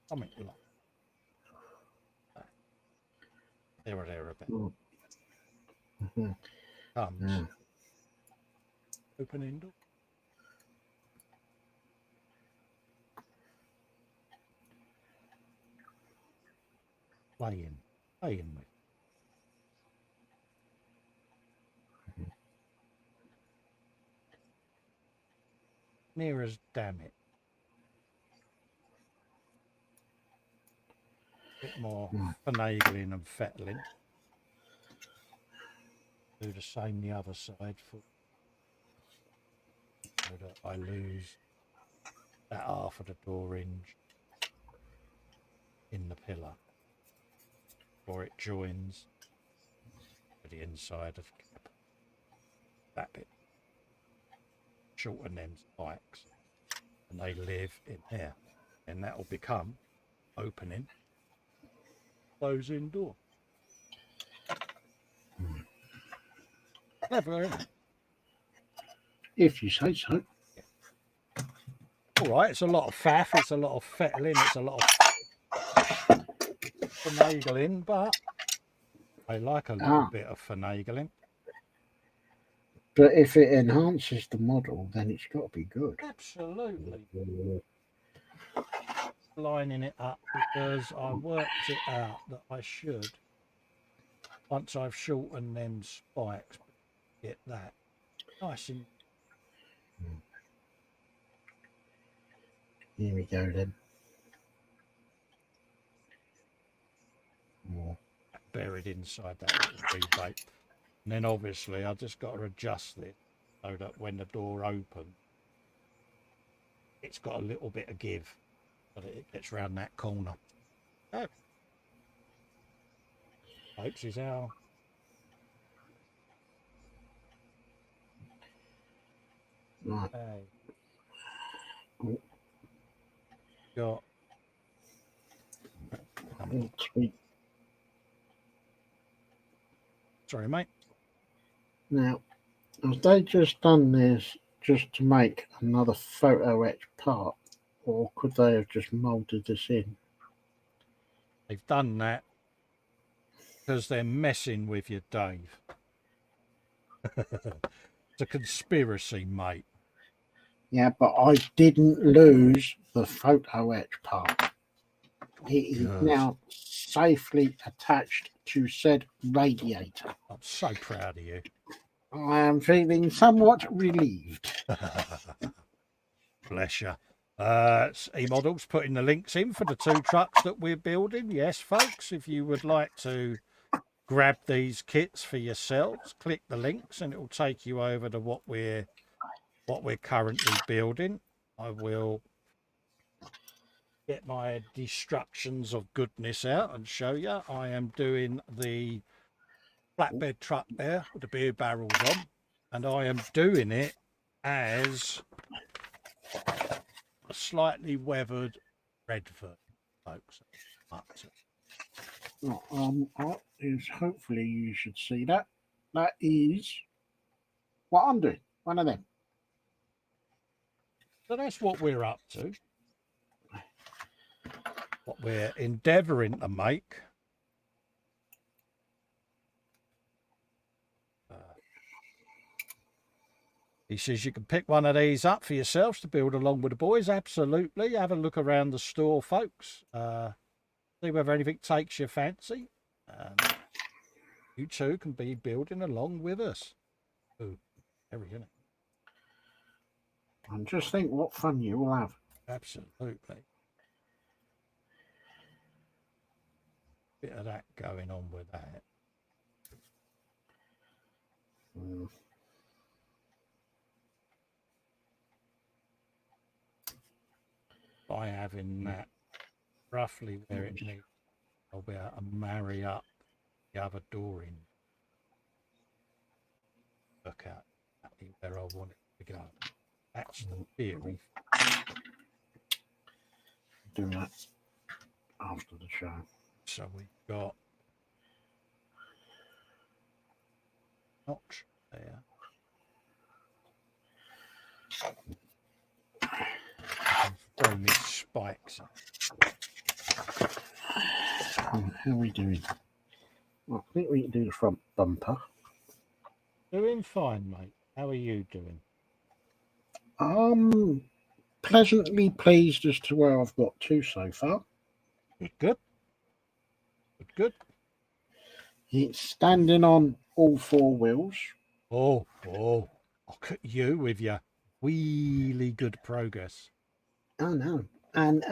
Something like that. There or thereabout. Comes. Opening door. Playing with. Near as damn it. Bit more finagling and fettling. Do the same the other side for so that I lose that half of the door hinge in the pillar before it joins to the inside of the cap. That bit. Shorten them spikes and they live in here. And that will become opening, closing door. Clever, isn't it? If you say so. All right, it's a lot of faff, it's a lot of fettling, it's a lot of finagling, but I like a little bit of finagling. But if it enhances the model, then it's got to be good. Absolutely. Lining it up because I worked it out that I should, once I've shortened them spikes, get that nice and Here we go then. buried inside that little rebate. And then obviously I just got to adjust this so that when the door opens, it's got a little bit of give so that it gets round that corner. Oh. Folks, is our Right. Got sorry, mate. Now, have they just done this just to make another photo etch part, or could they have just molded this in? They've done that because they're messing with you, Dave. It's a conspiracy, mate. Yeah, but I didn't lose the photo etch part. It is now safely attached to said radiator. I'm so proud of you. I am feeling somewhat relieved. Bless you. eModels putting the links in for the 2 trucks that we're building. Yes, folks, if you would like to grab these kits for yourselves, click the links and it will take you over to what we're currently building. I will get my destructions of goodness out and show you. I am doing the flatbed truck there with the beer barrels on, and I am doing it as a slightly weathered Redford, folks. Hopefully you should see that. That is what I'm doing. One of them. So that's what we're up to. What we're endeavouring to make. He says you can pick one of these up for yourselves to build along with the boys. Absolutely. Have a look around the store, folks. See whether anything takes your fancy. You too can be building along with us. Ooh, everything. And just think what fun you will have. Absolutely. Bit of that going on with that. By having that roughly where it needs, I'll be able to marry up the other door in. Work out exactly where I want it to go. That's the theory. Do that after the show. So we've got notch there. Throw me spikes. How are we doing? Well, I think we can do the front bumper. Doing fine, mate. How are you doing? Pleasantly pleased as to where I've got to so far. Good. Good. It's standing on all 4 wheels. Oh, look at you with your really good progress. Oh no. And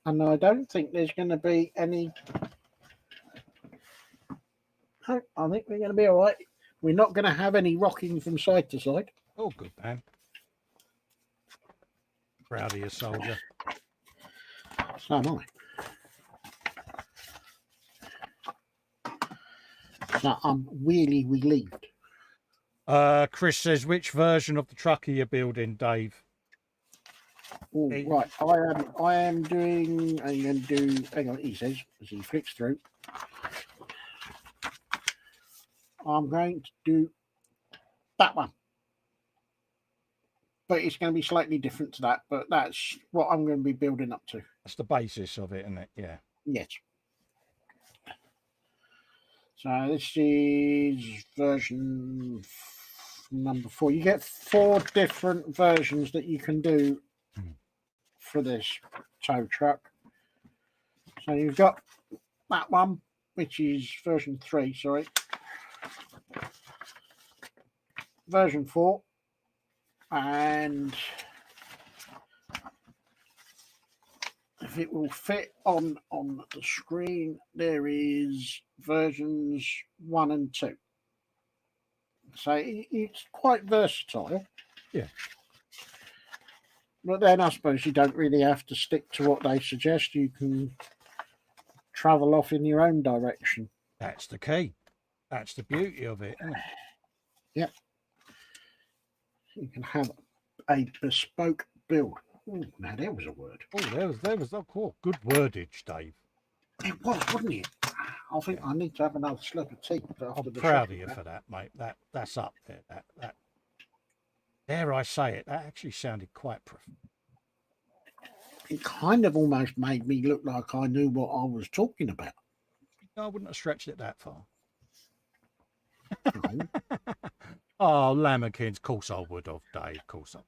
I don't think there's going to be any. I think we're going to be all right. We're not going to have any rocking from side to side. Oh, good man. Proud of you, soldier. So am I. So I'm really relieved. Chris says, which version of the truck are you building, Dave? Oh, right. I am doing. I'm going to do. Hang on. He says as he flicks through. I'm going to do That one. But it's going to be slightly different to that. But that's what I'm going to be building up to. That's the basis of it, isn't it? Yeah. Yes. So this is version number 4. You get 4 different versions that you can do for this tow truck. So you've got that one, which is version 3, sorry. Version 4. And if it will fit on the screen, there is versions 1 and 2. So it's quite versatile. Yeah. But then I suppose you don't really have to stick to what they suggest. You can travel off in your own direction. That's the key. That's the beauty of it, isn't it? Yep. You can have a bespoke build. Ooh, now there was a word. Oh, there was cool. Good wordage, Dave. It was, wasn't it? I think I need to have another slip of tea. I'm proud of you for that, mate. That's up there. That dare I say it, that actually sounded quite profound. It kind of almost made me look like I knew what I was talking about. I wouldn't have stretched it that far. No. Oh, Lammerkins, of course I would have, Dave. Of course I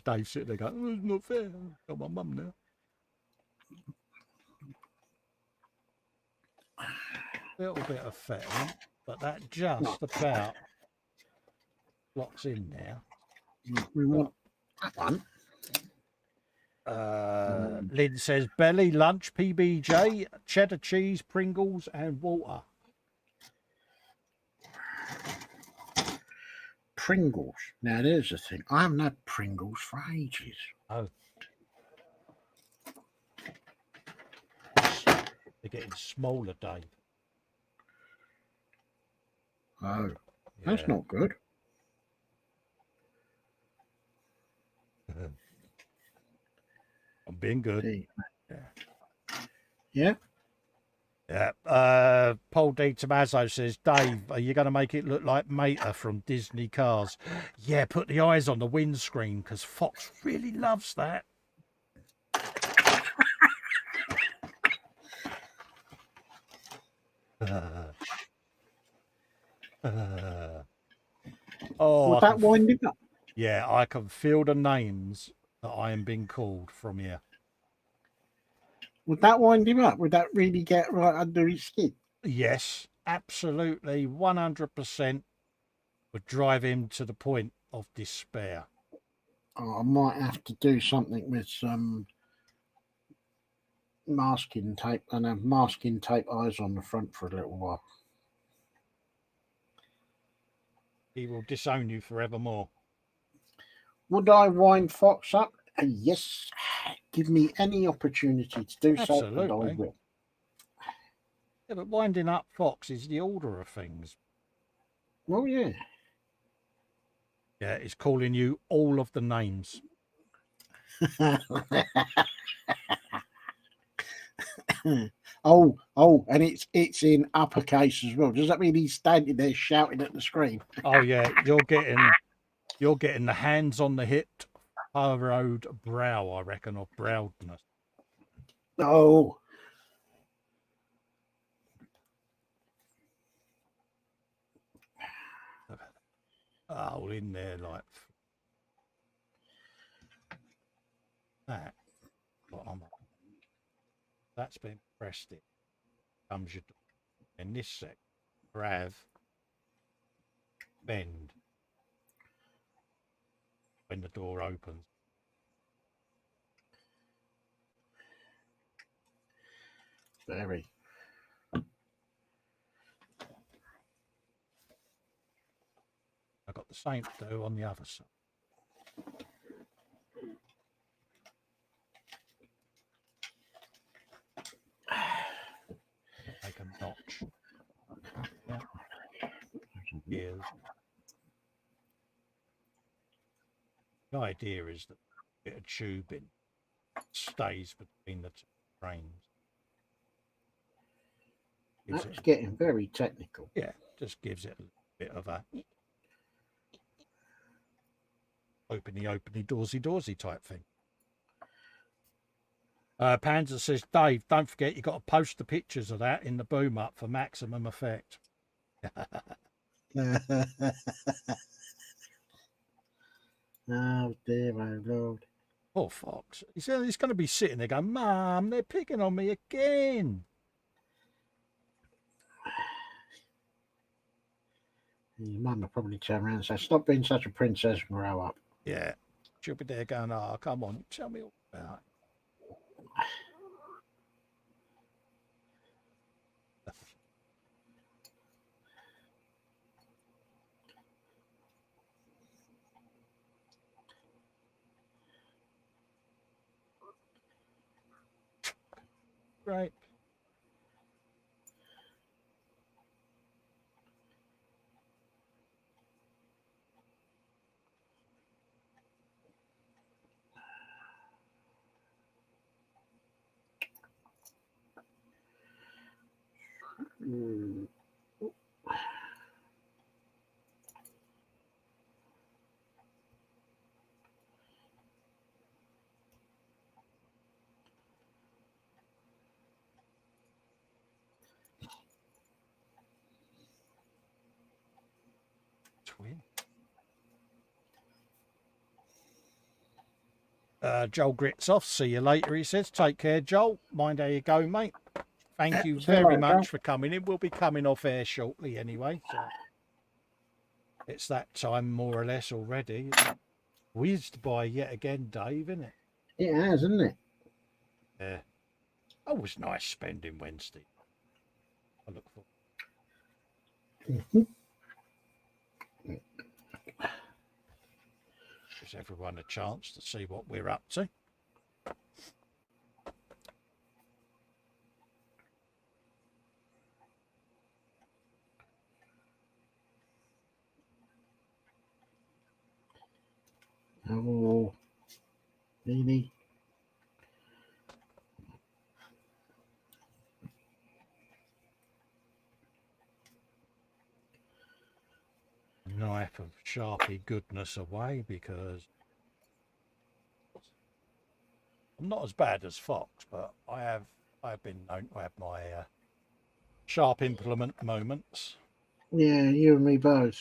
Dave sitting there going, oh, it's not fair. I've got my mum now. A little bit of fettering, but that just about locks in now. We want that one. Lynn says belly, lunch, PBJ, cheddar cheese, Pringles, and water. Pringles. Now there's the thing. I haven't had Pringles for ages. Oh. They're getting smaller, Dave. Oh, that's not good. I'm being good. Yeah. Yeah. Paul D. Tommaso says, Dave, are you going to make it look like Mater from Disney Cars? Yeah, put the eyes on the windscreen because Fox really loves that. Would that wind it up? Yeah, I can feel the names that I am being called from here. Would that wind him up? Would that really get right under his skin? Yes, absolutely, 100% would drive him to the point of despair. Oh, I might have to do something with some masking tape and have masking tape eyes on the front for a little while. He will disown you forevermore. Would I wind Fox up? Yes. Give me any opportunity to do so, and I will. Yeah, but winding up Fox is the order of things. Well, yeah. Yeah, it's calling you all of the names. Oh, and it's in uppercase as well. Does that mean he's standing there shouting at the screen? Oh yeah, you're getting the hands on the hip, furrowed brow, I reckon, or browedness. Oh. Oh, in there like that. That's been pressed in. Comes your in this sec. Grab, bend when the door opens. Very. I got the same to do on the other side. Make a notch. Yeah. Ears. The idea is that a bit of tubing stays between the two frames. Gives That's it, getting very technical. yeah, just gives it a bit of a openy, doorsy type thing. Panzer says, Dave, don't forget you got to post the pictures of that in the boom up for maximum effect. Oh dear, my lord. Poor Fox. He's going to be sitting there going, Mum, they're picking on me again. Your mum will probably turn around and say, stop being such a princess and grow up. Yeah. She'll be there going, oh, come on, tell me all about it. Great. Mm. Twin. Joel grits off. See you later, he says. Take care, Joel. Mind how you go, mate. Thank you See you very later, much Joel. for coming in. We'll be coming off air shortly anyway. So it's that time more or less already. Whizzed by yet again, Dave, isn't it? It has, isn't it? Yeah. Always nice spending Wednesday. I look forward. Gives everyone a chance to see what we're up to. Oh, really? Knife of Sharpie goodness away because I'm not as bad as Fox, but I've been known to have my sharp implement moments. Yeah, you and me both.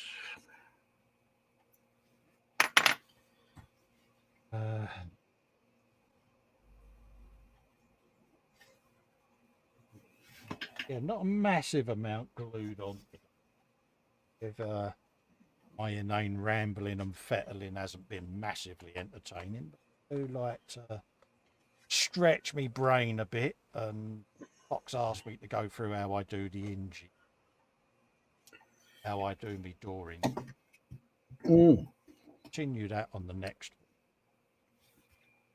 Yeah, not a massive amount glued on. If my inane rambling and fettling hasn't been massively entertaining, but I do like to stretch me brain a bit. And Fox asked me to go through how I do the engine, how I do my dooring. Continue that on the next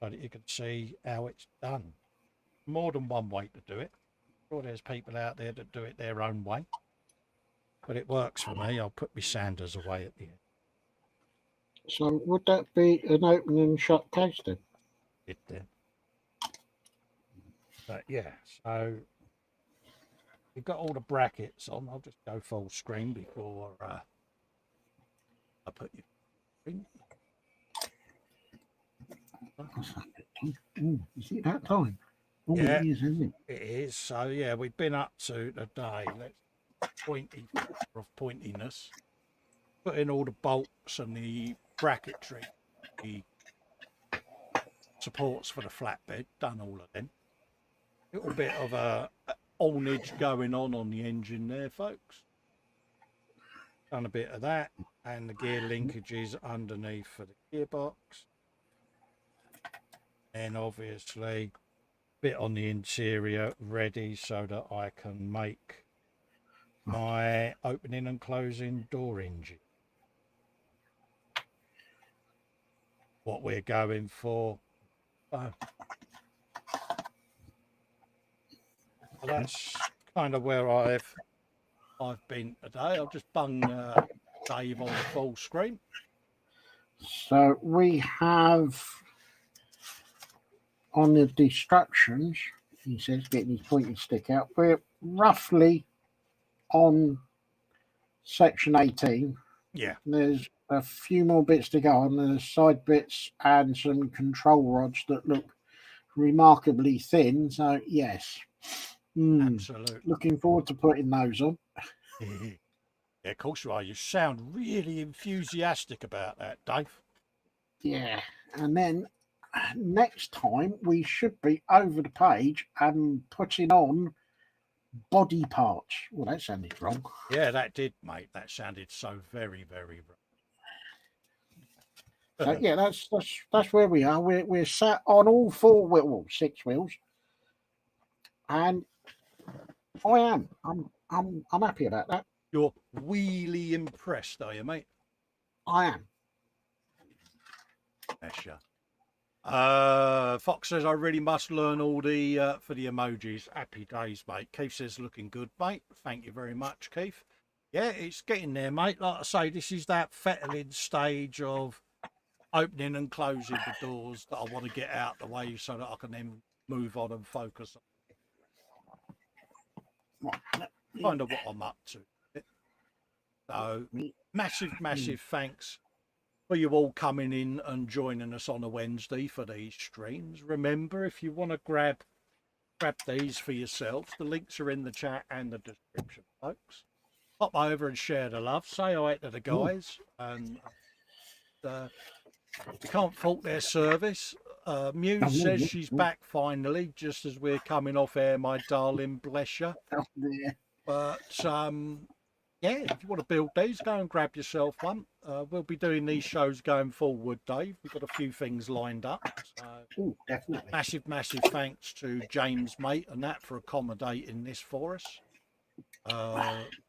one, so that you can see how it's done. More than one way to do it. Sure, there's people out there that do it their own way, but it works for me. I'll put my sanders away at the end. So would that be an open and shut case then? It did. But yeah, so we've got all the brackets on. I'll just go full screen before I put you in. Is it that time? Oh, Yeah, it is, isn't it? it is. So yeah, we've been up to today. Let's pointy of pointiness. Put in all the bolts and the bracketry, the supports for the flatbed. Done all of them. Little bit of a ownage going on the engine there, folks. Done a bit of that, and the gear linkages underneath for the gearbox. And obviously bit on the interior ready so that I can make my opening and closing door engine. What we're going for. So that's kind of where I've been today. I'll just bung Dave on the full screen. So we have on the destructions, he says, getting his pointing stick out, we're roughly on section 18. Yeah, There's a few more bits to go on. There's side bits and some control rods that look remarkably thin. So, yes. absolutely. Looking forward to putting those on. Yeah, of course you are. You sound really enthusiastic about that, Dave. Yeah. And then next time we should be over the page and putting on body parts. Well, that sounded wrong. Yeah, that did, mate. That sounded so very, very So wrong. yeah, that's where we are. We're sat on all four wheels, well, six wheels, and I'm happy about that. You're really impressed, are you, mate? I am. Bless you. Fox says I really must learn all the for the emojis. Happy days, mate. Keith says looking good, mate. Thank you very much, Keith. Yeah, it's getting there, mate. Like I say, this is that fettling stage of opening and closing the doors that I want to get out the way so that I can then move on and focus on kind of what I'm up to. So massive thanks for you all coming in and joining us on a Wednesday for these streams. Remember, if you want to grab these for yourselves, the links are in the chat and the description, folks. Pop over and share the love. Say hi to the guys, and you can't fault their service. Muse says she's back finally, just as we're coming off air, my darling. Bless you. But yeah, if you want to build these, go and grab yourself one. We'll be doing these shows going forward, Dave. We've got a few things lined up. So definitely. Massive thanks to James, mate, and that for accommodating this for us.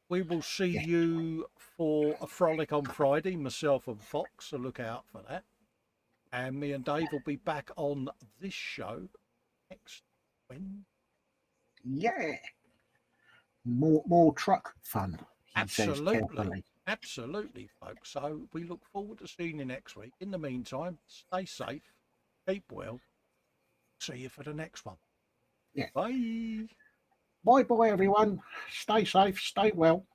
We will see you for a frolic on Friday, myself and Fox, so look out for that. And me and Dave will be back on this show next Wednesday. Yeah. More truck fun. Absolutely, folks. So we look forward to seeing you next week. In the meantime, stay safe, keep well. See you for the next one. Yeah. Bye. Bye, everyone. Stay safe, stay well.